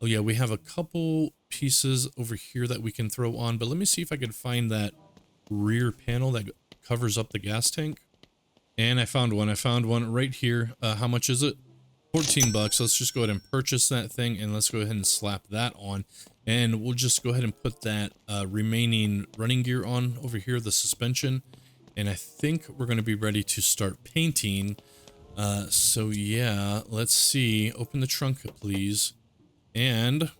Speaker 1: oh yeah, we have a couple pieces over here that we can throw on. But let me see if I can find that rear panel that covers up the gas tank. And I found one. I found one right here. How much is it? 14 bucks. Let's just go ahead and purchase that thing, and let's go ahead and slap that on. And we'll just go ahead and put that remaining running gear on over here, the suspension. And I think we're going to be ready to start painting. So yeah, let's see. Open the trunk, please. And,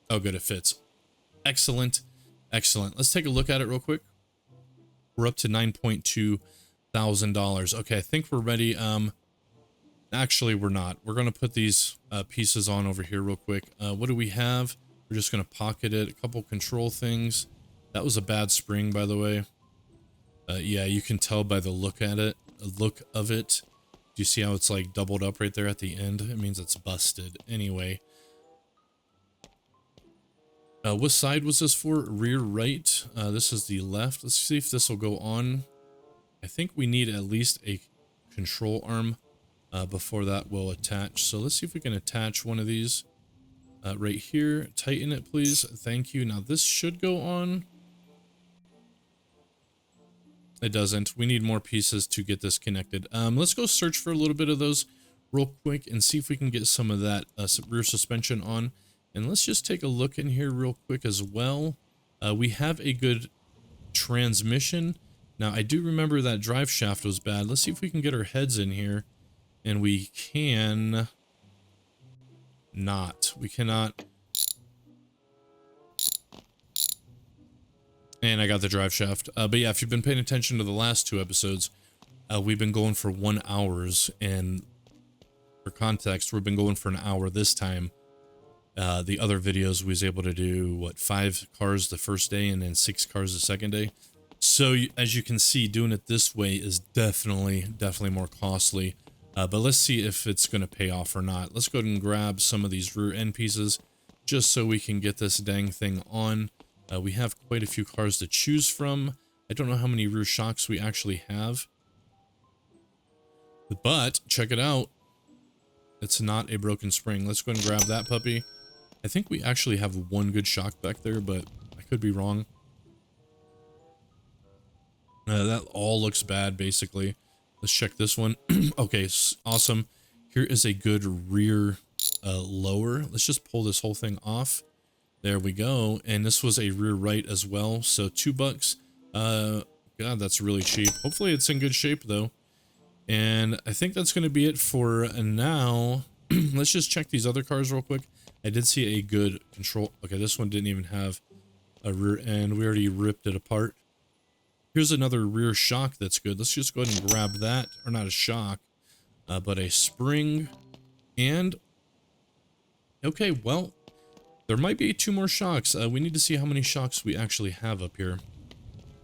Speaker 1: oh good, it fits. Excellent. Excellent. Let's take a look at it real quick. We're up to $9.2 thousand. Okay, I think we're ready. Actually, we're not. We're going to put these pieces on over here real quick. What do we have? We're just going to pocket it. A couple control things. That was a bad spring, by the way. Yeah, you can tell by the look of it. Do you see how it's like doubled up right there at the end? It means it's busted. Anyway. What side was this for? Rear right. This is the left. Let's see if this will go on. I think we need at least a control arm before that will attach. So let's see if we can attach one of these right here. Tighten it, please. Thank you. Now this should go on. It doesn't. We need more pieces to get this connected. Let's go search for a little bit of those real quick and see if we can get some of that rear suspension on. And let's just take a look in here real quick as well. We have a good transmission. Now, I do remember that drive shaft was bad. Let's see if we can get our heads in here. And we can not. We cannot. And I got the drive shaft. But yeah, if you've been paying attention to the last two episodes, we've been going for 1 hour. And for context, we've been going for an hour this time. The other videos we was able to do, what, 5 cars the first day and then 6 cars the second day. So as you can see, doing it this way is definitely more costly. But let's see if it's going to pay off or not. Let's go ahead and grab some of these rear end pieces just so we can get this dang thing on. We have quite a few cars to choose from. I don't know how many rear shocks we actually have. But check it out. It's not a broken spring. Let's go ahead and grab that puppy. I think we actually have one good shock back there, but I could be wrong. That all looks bad, basically. Let's check this one. Okay, awesome. Here is a good rear lower. Let's just pull this whole thing off. There we go. And this was a rear right as well. So $2. God, that's really cheap. Hopefully it's in good shape, though. And I think that's going to be it for now. Let's just check these other cars real quick. I did see a good control. Okay, this one didn't even have a rear end. We already ripped it apart. Here's another rear shock that's good. Let's just go ahead and grab that. Or not a shock, but a spring. And, okay, well, there might be 2 more shocks. We need to see how many shocks we actually have up here.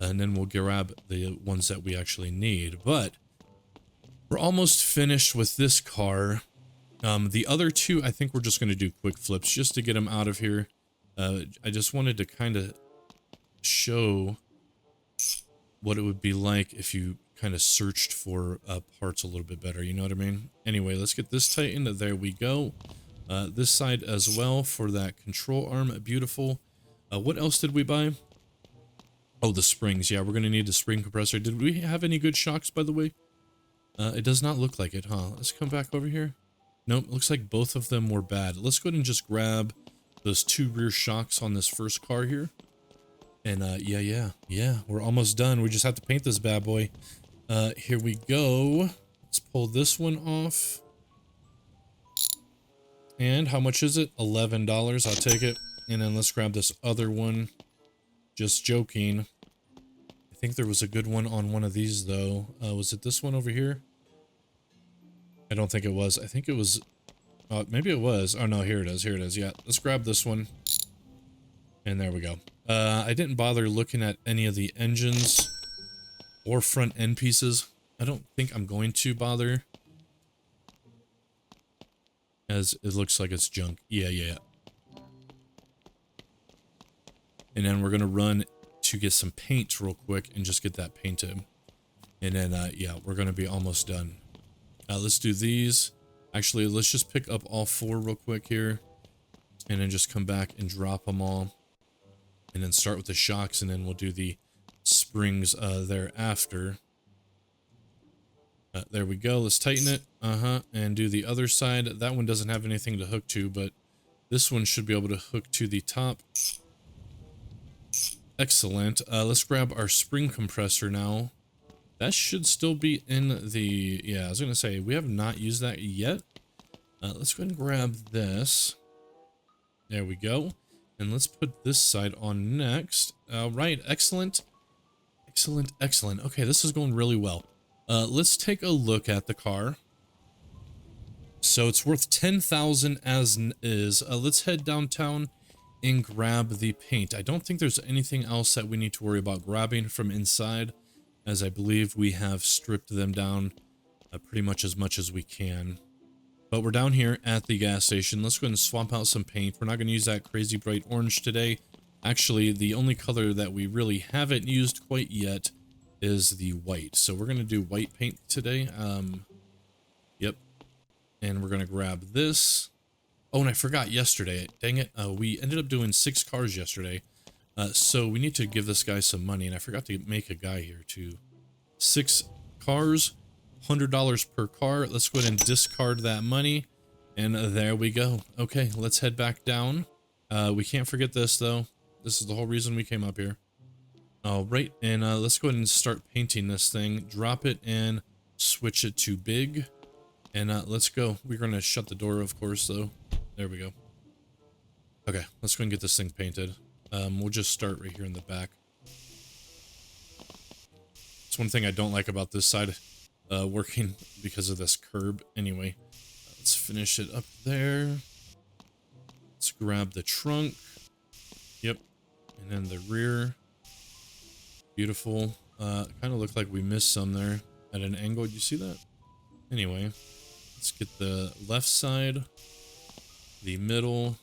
Speaker 1: And then we'll grab the ones that we actually need. But we're almost finished with this car. The other 2, I think we're just going to do quick flips just to get them out of here. I just wanted to kind of show what it would be like if you kind of searched for parts a little bit better, you know what I mean? Anyway, let's get this tightened. There we go. This side as well for that control arm. Beautiful. What else did we buy? Oh, the springs. Yeah, we're going to need the spring compressor. Did we have any good shocks, by the way? It does not look like it, huh? Let's come back over here. Nope, looks like both of them were bad. Let's go ahead and just grab those 2 rear shocks on this first car here. And yeah, we're almost done. We just have to paint this bad boy. Here we go. Let's pull this one off. And how much is it? $11. I'll take it. And then let's grab this other one. Just joking. I I think there was a good one on one of these though. Was it this one over here? I don't think it was. I think it was, maybe it was. Oh no, here it is. Here it is. Yeah, let's grab this one. And there we go. I didn't bother looking at any of the engines or front end pieces. I don't think I'm going to bother, as it looks like it's junk. Yeah. And then we're gonna run to get some paint real quick and just get that painted. And then, yeah, we're gonna be almost done. Let's do these. Actually, let's just pick up all 4 real quick here, and then just come back and drop them all. And then start with the shocks, and then we'll do the springs thereafter. There we go. Let's tighten it. And do the other side. That one doesn't have anything to hook to, but this one should be able to hook to the top. Excellent. Let's grab our spring compressor now. That should still be in the... Yeah, I was going to say, we have not used that yet. Let's go ahead and grab this. There we go. And let's put this side on next. All right, excellent. Excellent. Okay, this is going really well. Let's take a look at the car. So it's worth 10,000 as is. Let's head downtown and grab the paint. I don't think there's anything else that we need to worry about grabbing from inside, as I believe we have stripped them down pretty much as we can. But we're down here at the gas station. Let's go ahead and swap out some paint. We're not going to use that crazy bright orange today. Actually, the only color that we really haven't used quite yet is the white. So we're going to do white paint today. Yep. And we're going to grab this. Oh, and I forgot yesterday. Dang it. We ended up doing 6 cars yesterday. So we need to give this guy some money. And I forgot to make a guy here too. 6 cars. $100 per car. Let's go ahead and discard that money. And there we go. Okay, let's head back down. We can't forget this though. This is the whole reason we came up here. All right, and let's go ahead and start painting this thing. Drop it and switch it to big. And let's go. We're going to shut the door, of course, though. There we go. Okay, let's go and get this thing painted. We'll just start right here in the back. It's one thing I don't like about this side working because of this curb. Anyway, let's finish it up there. Let's grab the trunk. Yep. And then the rear. Beautiful. Kind of looked like we missed some there at an angle. Did you see that? Anyway, let's get the left side, the middle,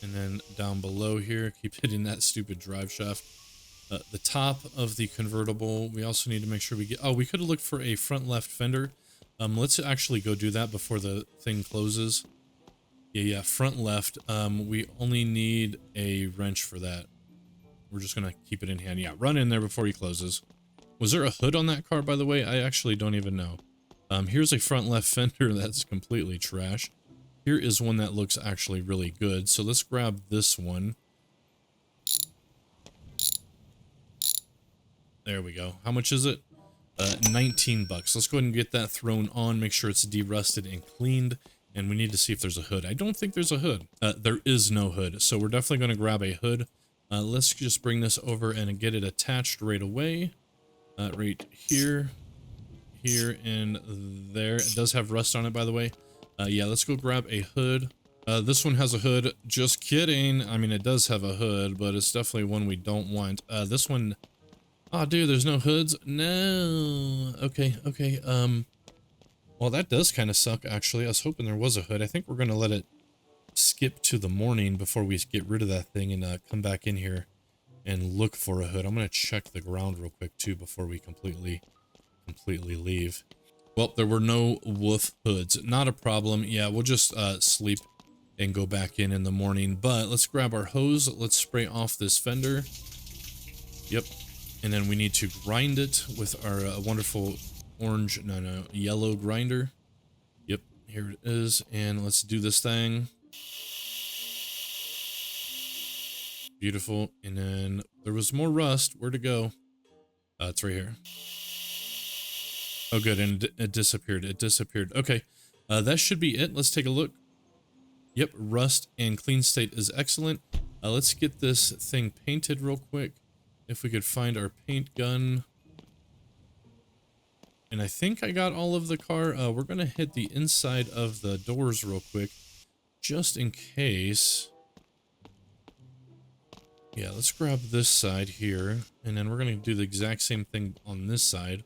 Speaker 1: and then down below here. Keep hitting that stupid drive shaft. The top of the convertible. We also need to make sure we get... Oh, we could have looked for a front left fender. Let's actually go do that before the thing closes. Yeah, front left. We only need a wrench for that. We're just gonna keep it in hand. Yeah, run in there before he closes. Was there a hood on that car, by the way? I actually don't even know. Here's a front left fender that's completely trash. Here is one that looks actually really good. So let's grab this one. There we go. How much is it? 19 bucks. Let's go ahead and get that thrown on. Make sure it's de-rusted and cleaned. And we need to see if there's a hood. I don't think there's a hood. There is no hood. So we're definitely going to grab a hood. Let's just bring this over and get it attached right away. Right here. Here and there. It does have rust on it, by the way. Yeah, let's go grab a hood. This one has a hood. Just kidding. I mean, it does have a hood, but it's definitely one we don't want. This one... Oh, dude, there's no hoods? No. Okay. Well, that does kind of suck, actually. I was hoping there was a hood. I think we're going to let it skip to the morning before we get rid of that thing and come back in here and look for a hood. I'm going to check the ground real quick, too, before we completely leave. Well, there were no woof hoods. Not a problem. Yeah, we'll just sleep and go back in the morning. But let's grab our hose. Let's spray off this fender. Yep. And then we need to grind it with our wonderful yellow grinder. Yep, here it is. And let's do this thing. Beautiful. And then there was more rust. Where'd it go? It's right here. Oh, good. And it disappeared. It disappeared. Okay. That should be it. Let's take a look. Yep, rust and clean state is excellent. Let's get this thing painted real quick. If we could find our paint gun. And I think I got all of the car. We're going to hit the inside of the doors real quick, just in case. Yeah, let's grab this side here, and then we're going to do the exact same thing on this side.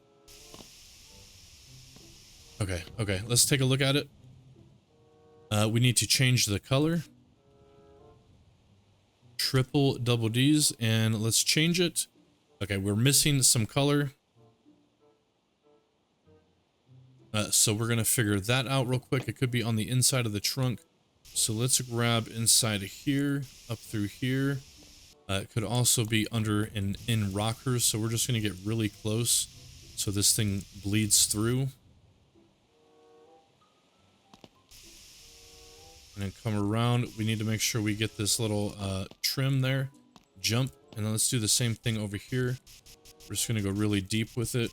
Speaker 1: Okay, let's take a look at it. We need to change the color. Triple double D's, and let's change it. Okay, we're missing some color. So we're going to figure that out real quick. It could be on the inside of the trunk. So let's grab inside of here, up through here. It could also be under and in rockers. So we're just going to get really close so this thing bleeds through. And then come around. We need to make sure we get this little trim there. Jump. And then let's do the same thing over here. We're just going to go really deep with it.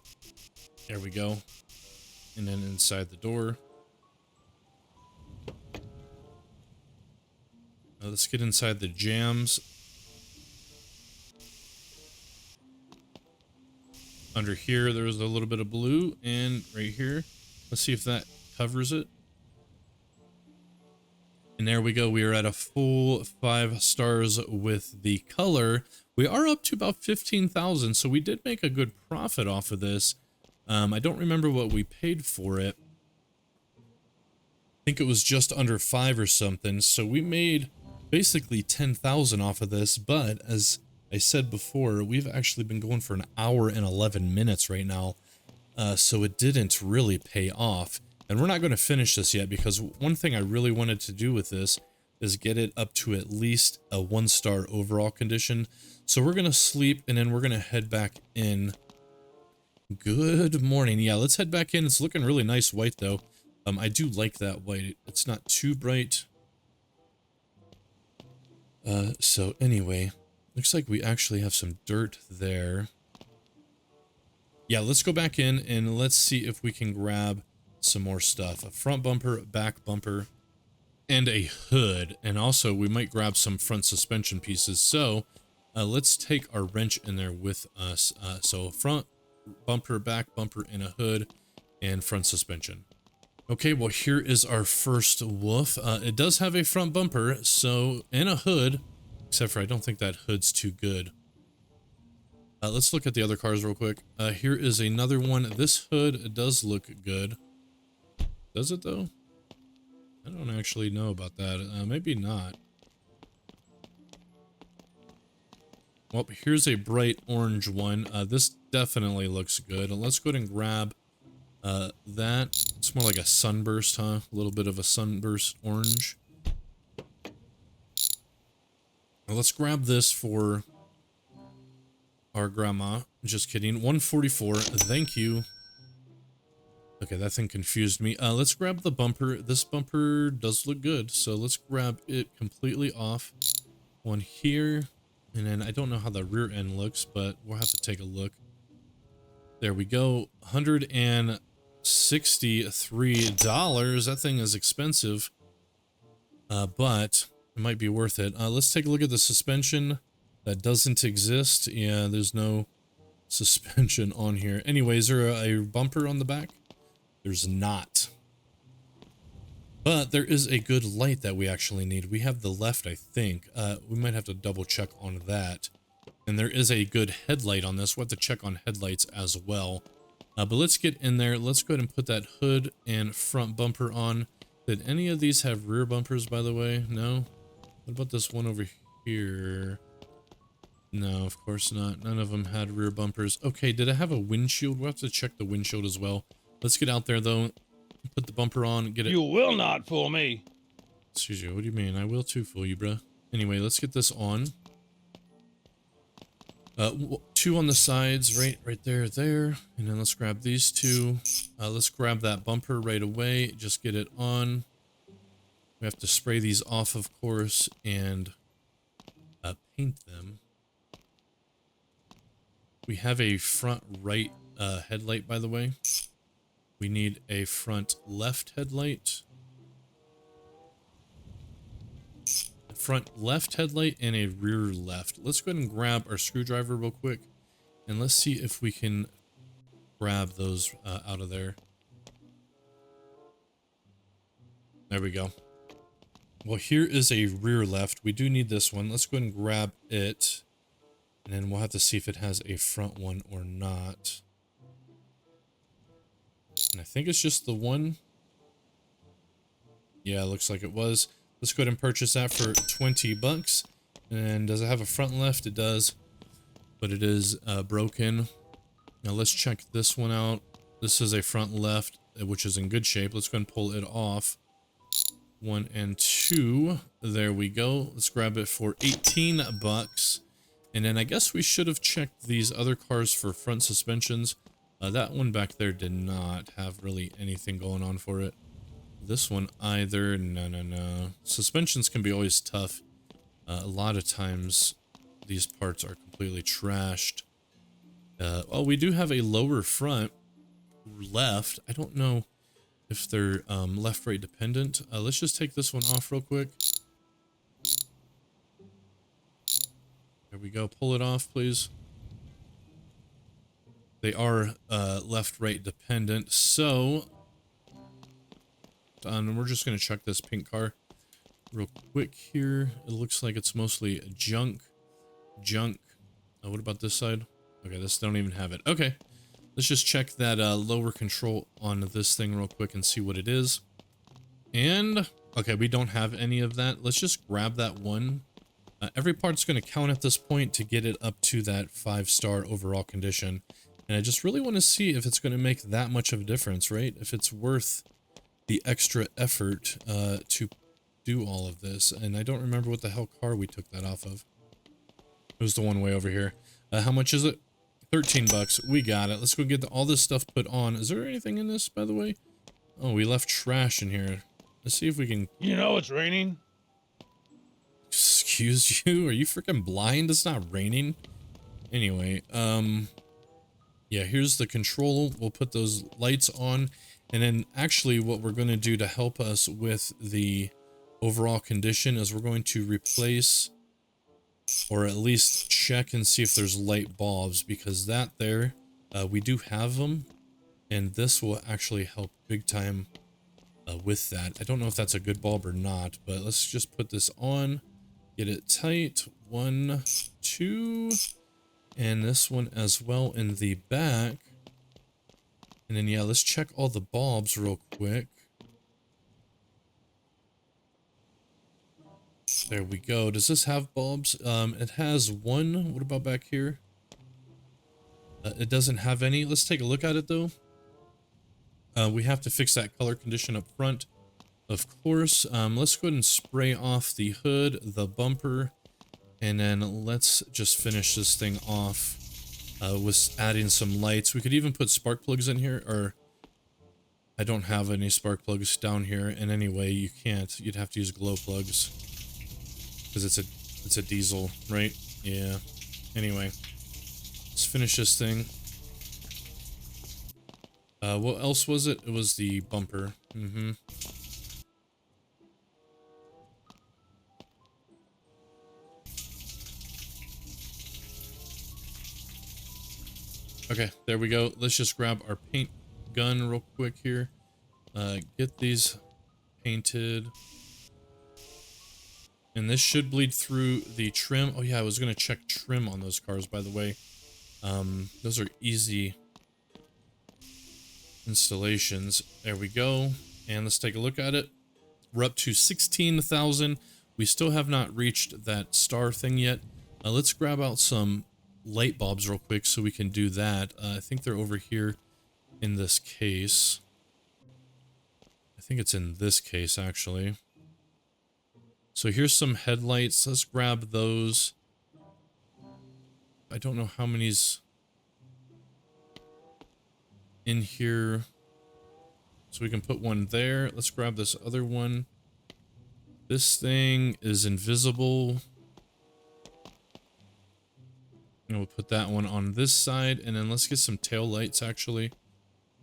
Speaker 1: There we go. And then inside the door. Now let's get inside the jams. Under here, there's a little bit of blue. And right here, let's see if that covers it. And there we go. We are at a full 5 stars with the color. We are up to about 15,000. So we did make a good profit off of this. I don't remember what we paid for it. I think it was just under 5 or something. So we made basically 10,000 off of this. But as I said before, we've actually been going for an hour and 11 minutes right now. So it didn't really pay off. And we're not going to finish this yet because one thing I really wanted to do with this is get it up to at least a 1-star overall condition. So we're going to sleep and then we're going to head back in. Good morning. Yeah, let's head back in. It's looking really nice white though. I do like that white. It's not too bright. So anyway, looks like we actually have some dirt there. Yeah, let's go back in and let's see if we can grab some more stuff. A front bumper, back bumper, and a hood. And also we might grab some front suspension pieces. So let's take our wrench in there with us. So front bumper, back bumper, and a hood, and front suspension. Okay, well here is our first woof. It does have a front bumper, so, and a hood, except for I don't think that hood's too good. Let's look at the other cars real quick. Here is another one. This hood does look good. Does it though? I don't actually know about that. Maybe not. Well, here's a bright orange one. This definitely looks good. Let's go ahead and grab that. It's more like a sunburst, huh? A little bit of a sunburst orange. Well, let's grab this for our grandma. Just kidding. 144. Thank you. Okay, that thing confused me. Let's grab the bumper. This bumper does look good, so let's grab it completely off. One here, and then I don't know how the rear end looks, but we'll have to take a look. There we go. $163. That thing is expensive, but it might be worth it. Let's take a look at the suspension. That doesn't exist. Yeah, there's no suspension on here. Anyway, is there a bumper on the back? There's not. But there is a good light that we actually need. We have the left, I think. We might have to double check on that. And there is a good headlight on this. We'll have to check on headlights as well. But let's get in there. Let's go ahead and put that hood and front bumper on. Did any of these have rear bumpers, by the way? No? What about this one over here? No, of course not. None of them had rear bumpers. Okay, did it have a windshield? We'll have to check the windshield as well. Let's get out there, though. Put the bumper on. Get it.
Speaker 2: You will not fool me.
Speaker 1: Excuse you. What do you mean? I will too fool you, bruh. Anyway, let's get this on. 2 on the sides, right there. And then let's grab these 2. Let's grab that bumper right away. Just get it on. We have to spray these off, of course, and paint them. We have a front right headlight, by the way. We need a front left headlight. A front left headlight and a rear left. Let's go ahead and grab our screwdriver real quick. And let's see if we can grab those out of there. There we go. Well, here is a rear left. We do need this one. Let's go ahead and grab it. And then we'll have to see if it has a front one or not. And I think it's just the one. Yeah, it looks like it was. Let's go ahead and purchase that for 20 bucks. And does it have a front left? It does. But it is broken. Now let's check this one out. This is a front left, which is in good shape. Let's go ahead and pull it off. 1 and 2. There we go. Let's grab it for 18 bucks. And then I guess we should have checked these other cars for front suspensions. That one back there did not have really anything going on for it. This one either. No. Suspensions can be always tough. A lot of times these parts are completely trashed. Oh, we do have a lower front left. I don't know if they're left-right dependent. Let's just take this one off real quick. There we go. Pull it off, please. They are left-right dependent. So, we're just going to check this pink car real quick here. It looks like it's mostly junk. What about this side? Okay, this don't even have it. Okay, let's just check that lower control on this thing real quick and see what it is. And, okay, we don't have any of that. Let's just grab that one. Every part's going to count at this point to get it up to that 5-star overall condition. And I just really want to see if it's going to make that much of a difference, right? If it's worth the extra effort to do all of this. And I don't remember what the hell car we took that off of. It was the one way over here. How much is it? 13 bucks. We got it. Let's go get all this stuff put on. Is there anything in this, by the way? Oh, we left trash in here. Let's see if we can...
Speaker 2: You know it's raining.
Speaker 1: Excuse you? Are you freaking blind? It's not raining. Anyway, yeah, here's the control. We'll put those lights on. And then actually what we're going to do to help us with the overall condition is we're going to replace... or at least check and see if there's light bulbs, because that there, we do have them, and this will actually help big time with that. I don't know if that's a good bulb or not, but let's just put this on, get it tight. 1, 2, and this one as well in the back. And then, yeah, let's check all the bulbs real quick. There we go. Does this have bulbs? It has one. What about back here? It doesn't have any. Let's take a look at it, though. We have to fix that color condition up front, of course. Let's go ahead and spray off the hood, the bumper, and then let's just finish this thing off with adding some lights. We could even put spark plugs in here, or I don't have any spark plugs down here, and anyway, you can't. You'd have to use glow plugs. Because it's a diesel, right? Yeah. Anyway, let's finish this thing. What else was it? It was the bumper. Okay, there we go. Let's just grab our paint gun real quick here. Get these painted. And this should bleed through the trim. Oh yeah, I was going to check trim on those cars, by the way. Those are easy installations. There we go. And let's take a look at it. We're up to 16,000. We still have not reached that star thing yet. Let's grab out some light bulbs real quick so we can do that. I think they're over here in this case. I think it's in this case, actually. So here's some headlights. Let's grab those. I don't know how many's in here. So we can put one there. Let's grab this other one. This thing is invisible. And we'll put that one on this side. And then let's get some tail lights, actually.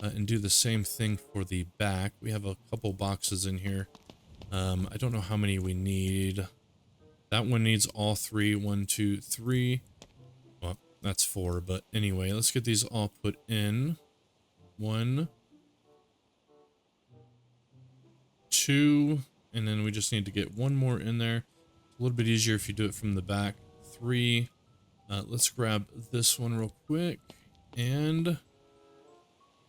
Speaker 1: And do the same thing for the back. We have a couple boxes in here. I don't know how many we need. That one needs all 3. 1, 2, 3. Well, that's 4, but anyway, let's get these all put in. 1, 2, and then we just need to get one more in there. It's a little bit easier if you do it from the back. 3. Let's grab this one real quick. And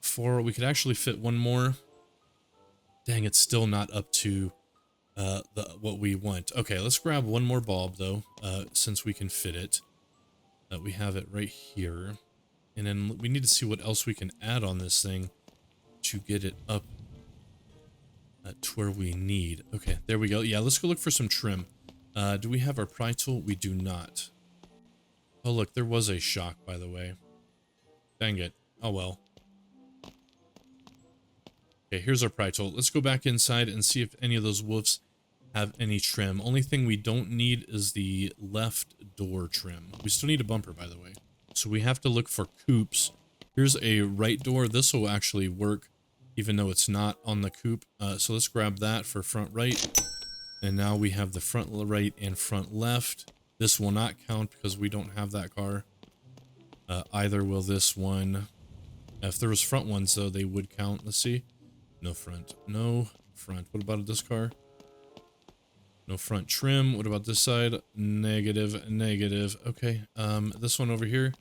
Speaker 1: 4. We could actually fit one more. Dang, it's still not up to what we want. Okay, let's grab one more bulb though, since we can fit it. We have it right here. And then we need to see what else we can add on this thing to get it up to where we need. Okay, there we go. Yeah, let's go look for some trim. Do we have our pry tool? We do not. Oh, look, there was a shock, by the way. Dang it. Oh, well. Okay, here's our pry tool. Let's go back inside and see if any of those wolves have any trim. Only thing we don't need is the left door trim. We still need a bumper, by the way. So we have to look for coupes. Here's a right door. This will actually work, even though it's not on the coupe. So let's grab that for front right. And now we have the front right and front left. This will not count because we don't have that car. Either will this one. If there was front ones, though, they would count. Let's see. No front. No front. What about this car? No front trim. What about this side? Negative, negative. Okay. This one over here.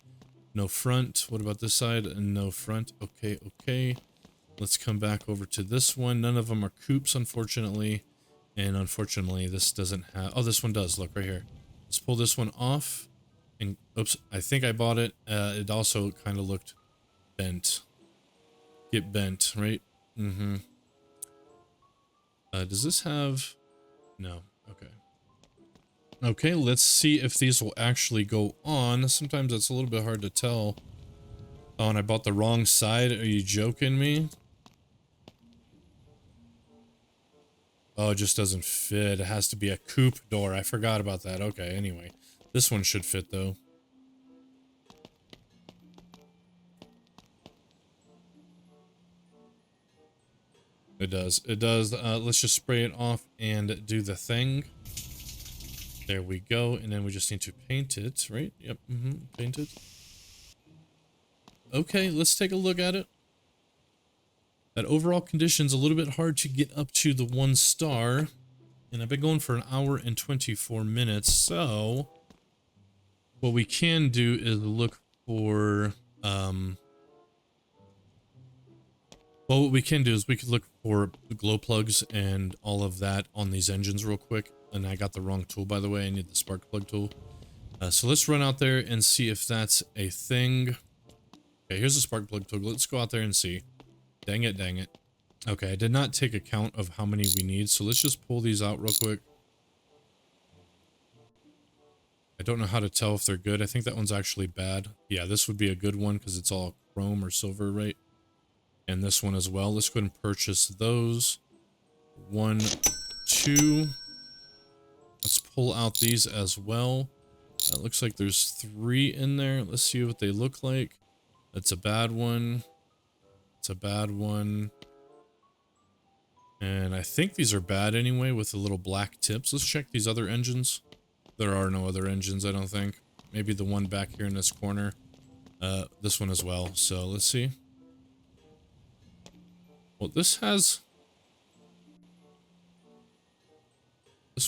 Speaker 1: No front. What about this side? No front. Okay, okay. Let's come back over to this one. None of them are coupes, unfortunately. And unfortunately, this doesn't have... Oh, this one does. Look, right here. Let's pull this one off. And, oops, I think I bought it. It also kind of looked bent. Get bent, right? Mm-hmm. Does this have... No. Okay. Okay, let's see if these will actually go on. Sometimes it's a little bit hard to tell. Oh, and I bought the wrong side. Are you joking me? Oh, it just doesn't fit. It has to be a coupe door. I forgot about that. Okay, anyway. This one should fit, though. It does. It does. Let's just spray it off and do the thing. There we go. And then we just need to paint it, right? Yep. Paint it. Okay, let's take a look at it. That overall condition's a little bit hard to get up to the 1 star. And I've been going for an hour and 24 minutes. So what we can do is look for... Well, what we can do is we could look for glow plugs and all of that on these engines real quick. And I got the wrong tool, by the way. I need the spark plug tool. So let's run out there and see if that's a thing. Okay, here's the spark plug tool. Let's go out there and see. Dang it, dang it. Okay, I did not take account of how many we need. So let's just pull these out real quick. I don't know how to tell if they're good. I think that one's actually bad. Yeah, this would be a good one because it's all chrome or silver, right? And this one as well. Let's go ahead and purchase those. 1, 2. Let's pull out these as well. It looks like there's 3 in there. Let's see what they look like. That's a bad one. It's a bad one. And I think these are bad anyway with the little black tips. Let's check these other engines. There are no other engines, I don't think. Maybe the one back here in this corner. This one as well. So let's see. Well, this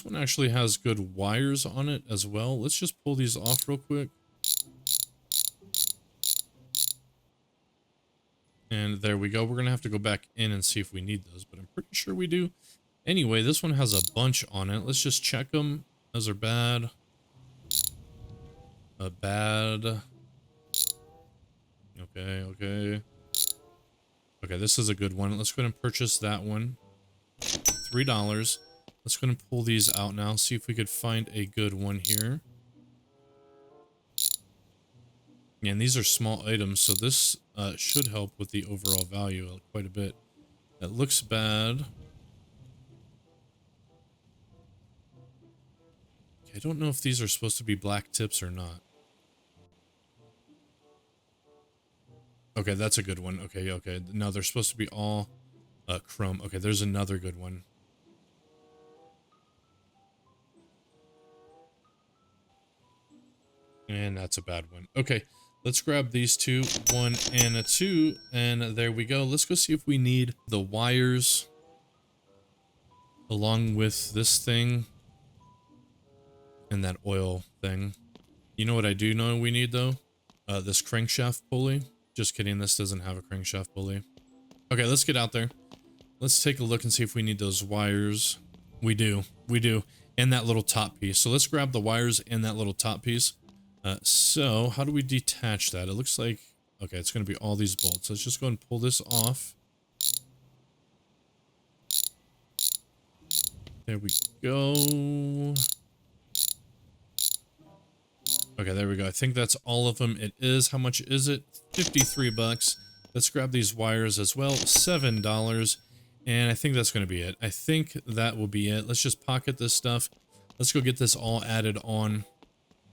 Speaker 1: one actually has good wires on it as well. Let's just pull these off real quick. And there we go. We're going to have to go back in and see if we need those, but I'm pretty sure we do. Anyway, this one has a bunch on it. Let's just check them. Those are bad. Bad. Okay, okay. Okay, this is a good one. Let's go ahead and purchase that one. $3. Let's go ahead and pull these out now. See if we could find a good one here. Yeah, and these are small items, so this should help with the overall value quite a bit. That looks bad. Okay, I don't know if these are supposed to be black tips or not. Okay, that's a good one. Okay, okay. No, they're supposed to be all chrome. Okay, there's another good one. And that's a bad one. Okay, Let's grab these two, 1 and a 2, and there we go. Let's go see if we need the wires along with this thing and that oil thing. You know what I do know we need though? This crankshaft pulley. Just kidding, this doesn't have a crankshaft pulley. Okay, let's get out there. Let's take a look and see if we need those wires. We do. And that little top piece. So let's grab the wires and that little top piece. So how do we detach that? It looks like, okay, it's going to be all these bolts. Let's just go and pull this off. There we go. Okay, there we go. I think that's all of them. It is. How much is it? 53 bucks. Let's grab these wires as well. $7. And I think that's going to be it. I think that will be it. Let's just pocket this stuff. Let's go get this all added on.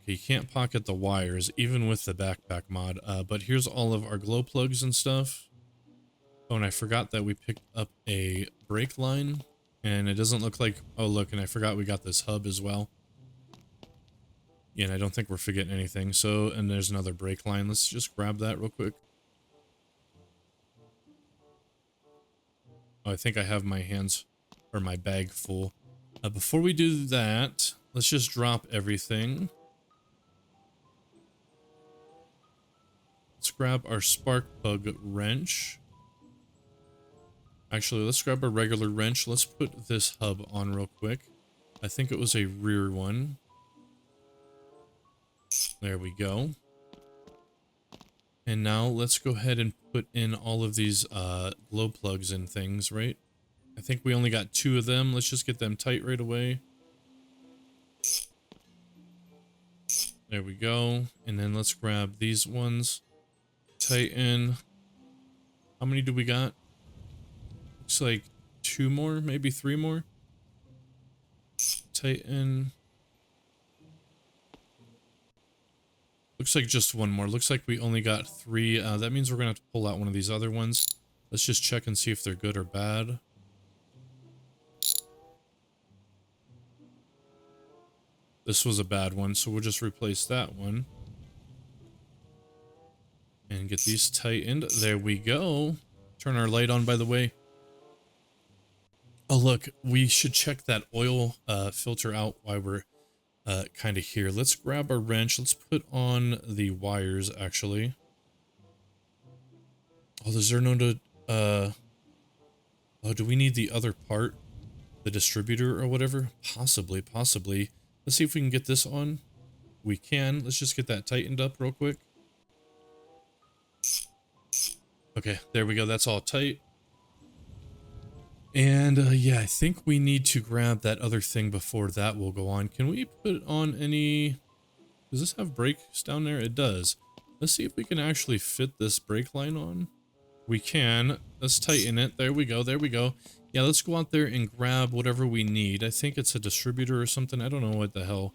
Speaker 1: Okay, you can't pocket the wires, even with the backpack mod. But here's all of our glow plugs and stuff. Oh, and I forgot that we picked up a brake line. And it doesn't look like... Oh, look, and I forgot we got this hub as well. Yeah, and I don't think we're forgetting anything. So, and there's another brake line. Let's just grab that real quick. Oh, I think I have my hands or my bag full. Before we do that, let's just drop everything. Let's grab our spark plug wrench. Actually, let's grab a regular wrench. Let's put this hub on real quick. I think it was a rear one. There we go. And now let's go ahead and put in all of these glow plugs and things, right? I think we only got 2 of them. Let's just get them tight right away. There we go. And then let's grab these ones. Tighten. How many do we got? Looks like 2 more, maybe 3 more. Tighten. Looks like just 1 more. Looks like we only got 3. That means we're going to have to pull out one of these other ones. Let's just check and see if they're good or bad. This was a bad one, so we'll just replace that one. And get these tightened. There we go. Turn our light on, by the way. Oh, look, we should check that oil filter out while we're kind of here. Let's grab our wrench. Let's put on the wires, actually. Oh, is there no... oh, do we need the other part? The distributor or whatever? Possibly. Let's see if we can get this on. We can. Let's just get that tightened up real quick. Okay, there we go. That's all tight. And yeah, I think we need to grab that other thing before that will go on. Can we put on any... Does this have brakes down there? It does. Let's see if we can actually fit this brake line on. We can. Let's tighten it. There we go. Yeah, let's go out there and grab whatever we need. I think it's a distributor or something. I don't know what the hell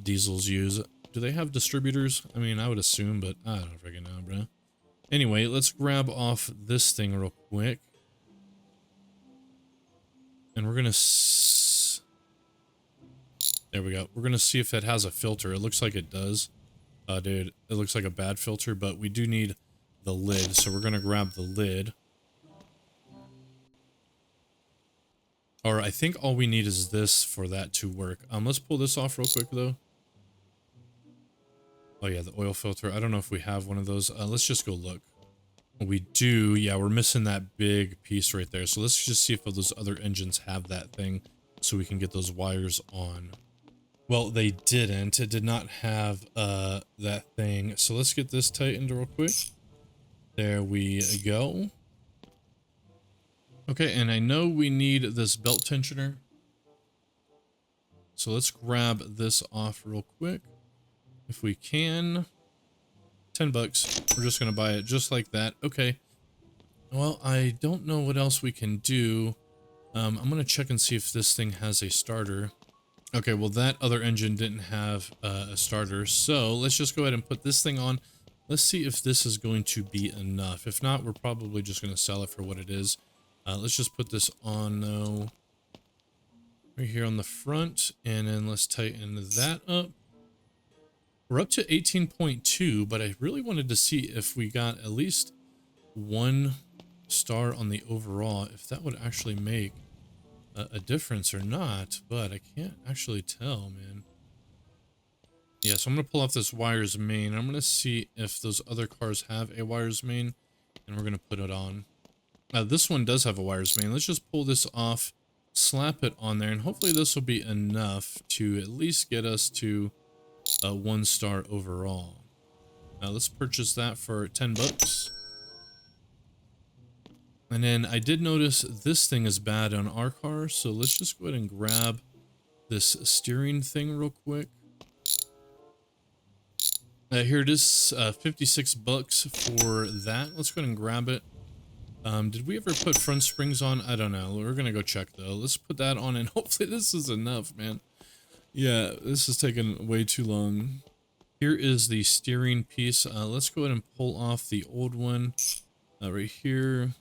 Speaker 1: diesels use. Do they have distributors? I mean, I would assume, but I don't freaking know, bro. Anyway, let's grab off this thing real quick. And we're gonna... There we go. We're gonna see if it has a filter. It looks like it does. Dude, it looks like a bad filter, but we do need the lid, so we're gonna grab the lid. Or I think all we need is this for that to work. Let's pull this off real quick, though. Oh, yeah, the oil filter. I don't know if we have one of those. Let's just go look. We do. Yeah, we're missing that big piece right there. So let's just see if those other engines have that thing so we can get those wires on. Well, they didn't. It did not have that thing. So let's get this tightened real quick. There we go. Okay, and I know we need this belt tensioner. So let's grab this off real quick. If we can. 10 bucks. We're just going to buy it just like that. Okay. Well, I don't know what else we can do. I'm going to check and see if this thing has a starter. Okay, well, that other engine didn't have a starter. So let's just go ahead and put this thing on. Let's see if this is going to be enough. If not, we're probably just going to sell it for what it is. Let's just put this on, though, right here on the front. And then let's tighten that up. We're up to 18.2, but I really wanted to see if we got at least 1 star on the overall, if that would actually make a difference or not, but I can't actually tell, man. Yeah, so I'm going to pull off this wires main. I'm going to see if those other cars have a wires main, and we're going to put it on. This one does have a wires main. Let's just pull this off, slap it on there, and hopefully this will be enough to at least get us to 1 star overall. Now let's purchase that for 10 bucks. And then I did notice this thing is bad on our car, so let's just go ahead and grab this steering thing real quick. Here it is, 56 bucks for that. Let's go ahead and grab it. Did we ever put front springs on? I don't know. We're gonna go check though. Let's put that on, and hopefully this is enough, man. Yeah, this is taking way too long. Here is the steering piece. Let's go ahead and pull off the old one right here.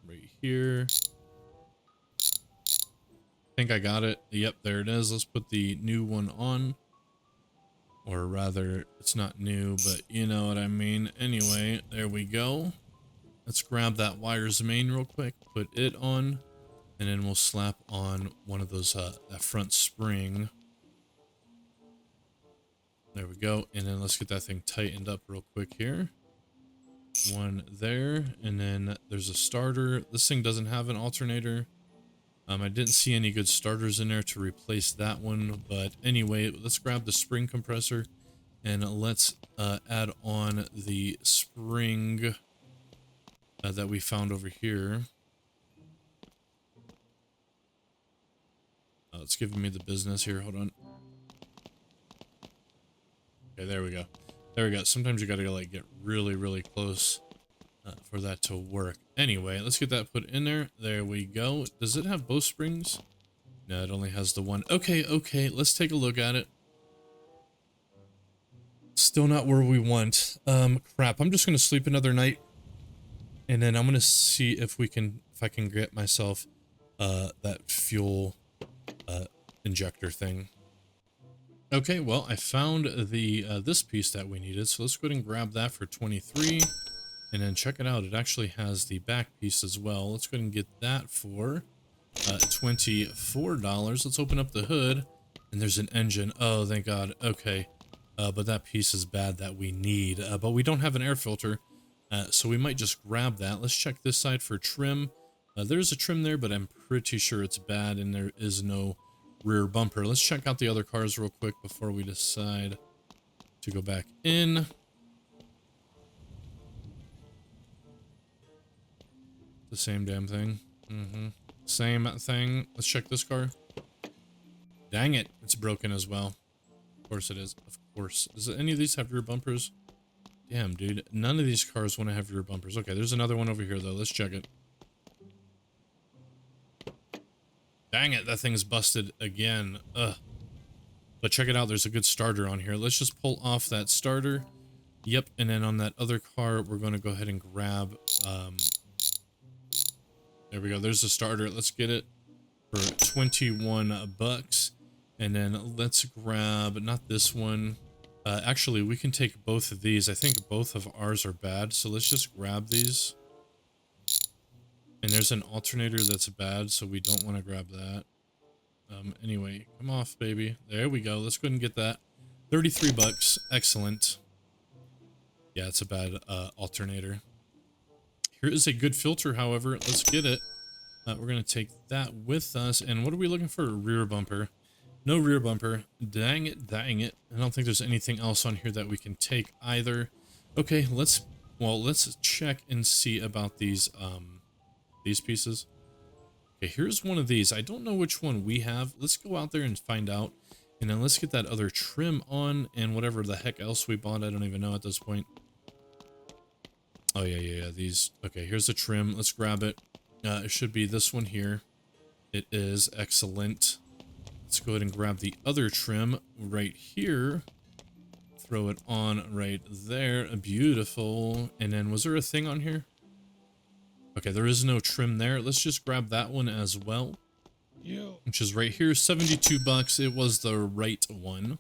Speaker 1: Right here. I think I got it. Yep, there it is. Let's put the new one on. Or rather, it's not new, but you know what I mean. Anyway, there we go. Let's grab that wires main real quick, put it on, and then we'll slap on one of those, that front spring. There we go. And then let's get that thing tightened up real quick here. One there, and then there's a starter. This thing doesn't have an alternator. I didn't see any good starters in there to replace that one, but anyway, let's grab the spring compressor and let's add on the spring that we found over here. It's giving me the business here. Hold on. Okay, there we go. There we go. Sometimes you gotta like get really, really close for that to work. Anyway, let's get that put in there. There we go. Does it have both springs? No, it only has the one. Okay, okay. Let's take a look at it. Still not where we want. Crap. I'm just gonna sleep another night, and then I'm gonna see if I can get myself that fuel injector thing. Okay, well, I found the this piece that we needed, so let's go ahead and grab that for 23. And then check it out, it actually has the back piece as well. Let's go ahead and get that for $24. Let's open up the hood, and there's an engine. Oh, thank God. Okay, but that piece is bad that we need. But we don't have an air filter, so we might just grab that. Let's check this side for trim. There's a trim there, but I'm pretty sure it's bad, and there is no rear bumper. Let's check out the other cars real quick before we decide to go back in. The same damn thing. Same thing. Let's check this car. Dang it. It's broken as well. Of course it is. Of course. Does any of these have rear bumpers? Damn, dude. None of these cars want to have rear bumpers. Okay, there's another one over here, though. Let's check it. Dang it. That thing's busted again. Ugh. But check it out. There's a good starter on here. Let's just pull off that starter. Yep. And then on that other car, we're going to go ahead and grab... there we go. There's the starter. Let's get it for 21 bucks. And then let's grab, not this one. Actually, we can take both of these. I think both of ours are bad. So let's just grab these. And there's an alternator that's bad, so we don't want to grab that. Anyway, come off, baby. There we go. Let's go ahead and get that. 33 bucks. Excellent. Yeah, it's a bad alternator. Here is a good filter, however. Let's get it. We're going to take that with us. And what are we looking for? A rear bumper. No rear bumper. Dang it, dang it. I don't think there's anything else on here that we can take either. Okay, let's check and see about these pieces. Okay, here's one of these. I don't know which one we have. Let's go out there and find out. And then let's get that other trim on and whatever the heck else we bought. I don't even know at this point. Oh, yeah. These. Okay, here's the trim. Let's grab it. It should be this one here. It is. Excellent. Let's go ahead and grab the other trim right here. Throw it on right there. Beautiful. And then was there a thing on here? Okay, there is no trim there. Let's just grab that one as well. Which is right here. 72 bucks. It was the right one.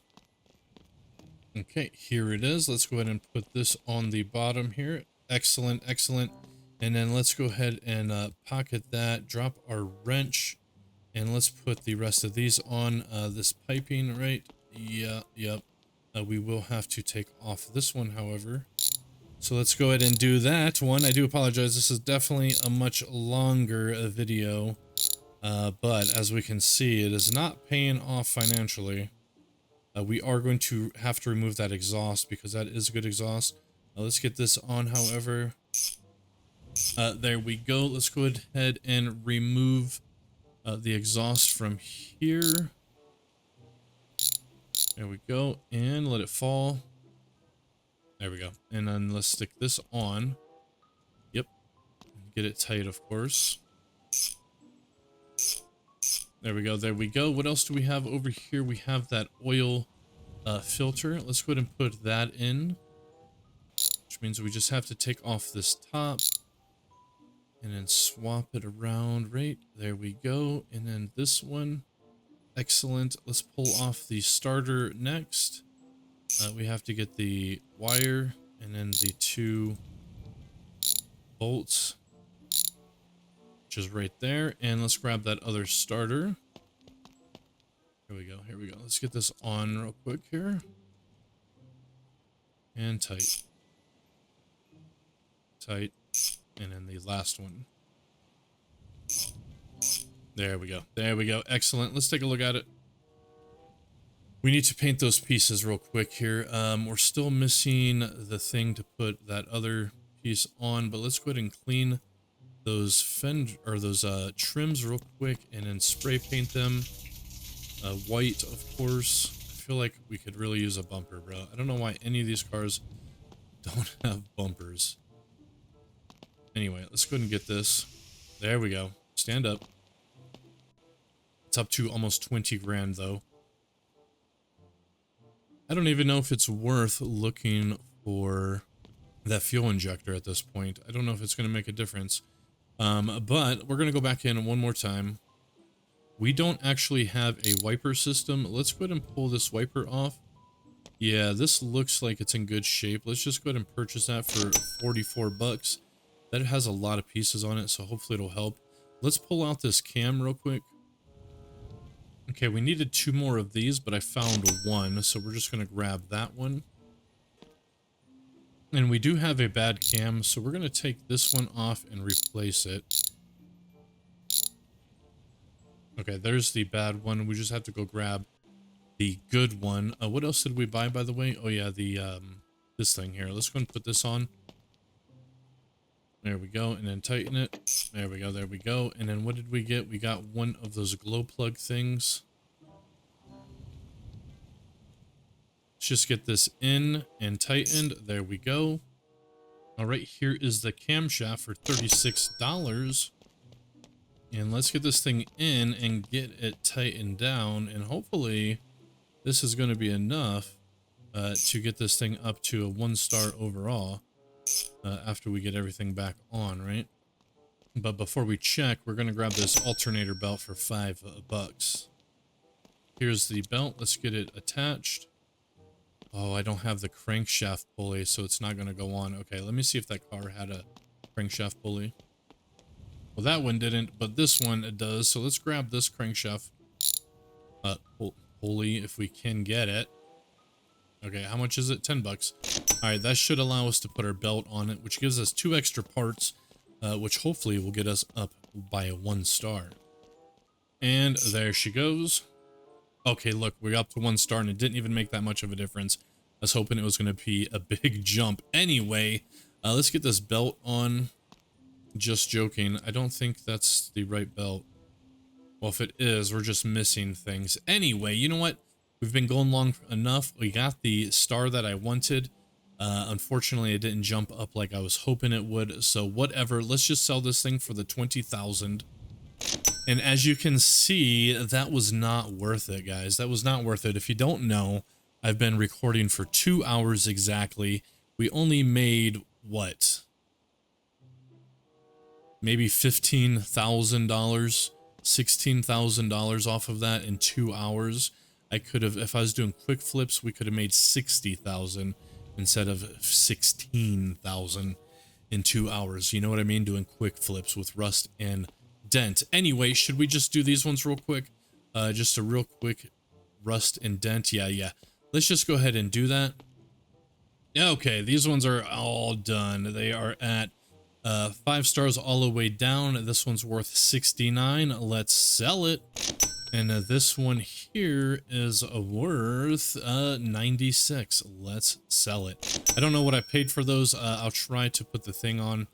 Speaker 1: Okay, here it is. Let's go ahead and put this on the bottom here. Excellent, excellent. And then let's go ahead and pocket that, drop our wrench, and let's put the rest of these on this piping, right? Yeah, yep. We will have to take off this one, however. So let's go ahead and do that one. I do apologize. This is definitely a much longer video. But as we can see, it is not paying off financially. We are going to have to remove that exhaust because that is good exhaust. Let's get this on, however. There we go. Let's go ahead and remove the exhaust from here. There we go. And let it fall. There we go. And then let's stick this on. Yep. Get it tight, of course. There we go. There we go. What else do we have over here? We have that oil filter. Let's go ahead and put that in. Which means we just have to take off this top. And then swap it around. Right. There we go. And then this one. Excellent. Let's pull off the starter next. We have to get the wire and then the 2 bolts, which is right there. And let's grab that other starter. Here we go. Here we go. Let's get this on real quick here. And tight. Tight. And then the last one. There we go. There we go. Excellent. Let's take a look at it. We need to paint those pieces real quick here. We're still missing the thing to put that other piece on, but let's go ahead and clean those trims real quick and then spray paint them white, of course. I feel like we could really use a bumper, bro. I don't know why any of these cars don't have bumpers. Anyway, let's go ahead and get this. There we go. Stand up. It's up to almost 20 grand though. I don't even know if it's worth looking for that fuel injector at this point. I don't know if it's going to make a difference. But we're going to go back in one more time. We don't actually have a wiper system. Let's go ahead and pull this wiper off. Yeah, this looks like it's in good shape. Let's just go ahead and purchase that for 44 bucks. That has a lot of pieces on it, so hopefully it'll help. Let's pull out this cam real quick. Okay, we needed 2 more of these, but I found 1, so we're just going to grab that one. And we do have a bad cam, so we're going to take this one off and replace it. Okay, there's the bad one. We just have to go grab the good one. What else did we buy, by the way? Oh, yeah, the this thing here. Let's go and put this on. There we go, and then tighten it. There we go, there we go. And then what did we get? We got one of those glow plug things. Let's just get this in and tightened. There we go. All right, here is the camshaft for $36. And let's get this thing in and get it tightened down. And hopefully this is going to be enough to get this thing up to a 1-star overall. After we get everything back on, right? But before we check, we're going to grab this alternator belt for $5. Here's the belt. Let's get it attached. Oh, I don't have the crankshaft pulley, so it's not going to go on. Okay, let me see if that car had a crankshaft pulley. Well, that one didn't, but this one it does. So let's grab this crankshaft pulley if we can get it. Okay, how much is it? 10 bucks. All right, that should allow us to put our belt on it, which gives us 2 extra parts, which hopefully will get us up by a 1-star. And there she goes. Okay, look, we're up to 1-star, and it didn't even make that much of a difference. I was hoping it was going to be a big jump. Anyway, let's get this belt on. Just joking. I don't think that's the right belt. Well, if it is, we're just missing things. Anyway, you know what? We've been going long enough. We got the star that I wanted. Unfortunately, it didn't jump up like I was hoping it would. So whatever. Let's just sell this thing for the 20,000. And as you can see, that was not worth it, guys. That was not worth it. If you don't know, I've been recording for 2 hours exactly. We only made, what? Maybe $15,000, $16,000 off of that in 2 hours. I could have, if I was doing quick flips, we could have made 60,000 instead of 16,000 in 2 hours. You know what I mean? Doing quick flips with rust and dent. Anyway, should we just do these ones real quick? Just a real quick rust and dent. Yeah. Let's just go ahead and do that. Okay, these ones are all done. They are at 5 stars all the way down. This one's worth 69. Let's sell it. And this one here is worth 96. Let's sell it. I don't know what I paid for those. I'll try to put the thing on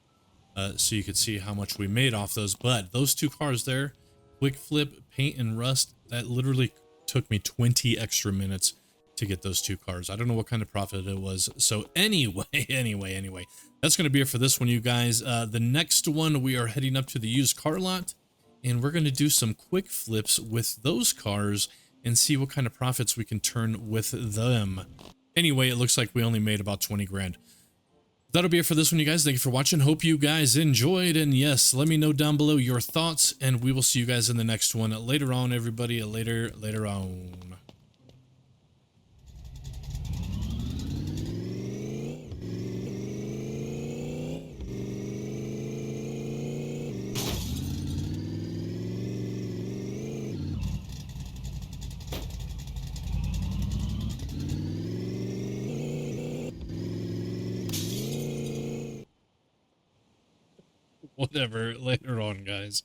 Speaker 1: so you can see how much we made off those. But those 2 cars there, quick flip, paint, and rust, that literally took me 20 extra minutes to get those 2 cars. I don't know what kind of profit it was. So anyway, that's going to be it for this one, you guys. The next one, we are heading up to the used car lot, and we're going to do some quick flips with those cars and see what kind of profits we can turn with them. Anyway, it looks like we only made about 20 grand. That'll be it for this one, you guys. Thank you for watching. Hope you guys enjoyed. And yes, let me know down below your thoughts, and we will see you guys in the next one. Later on, everybody. Later on. Whatever, later on, guys.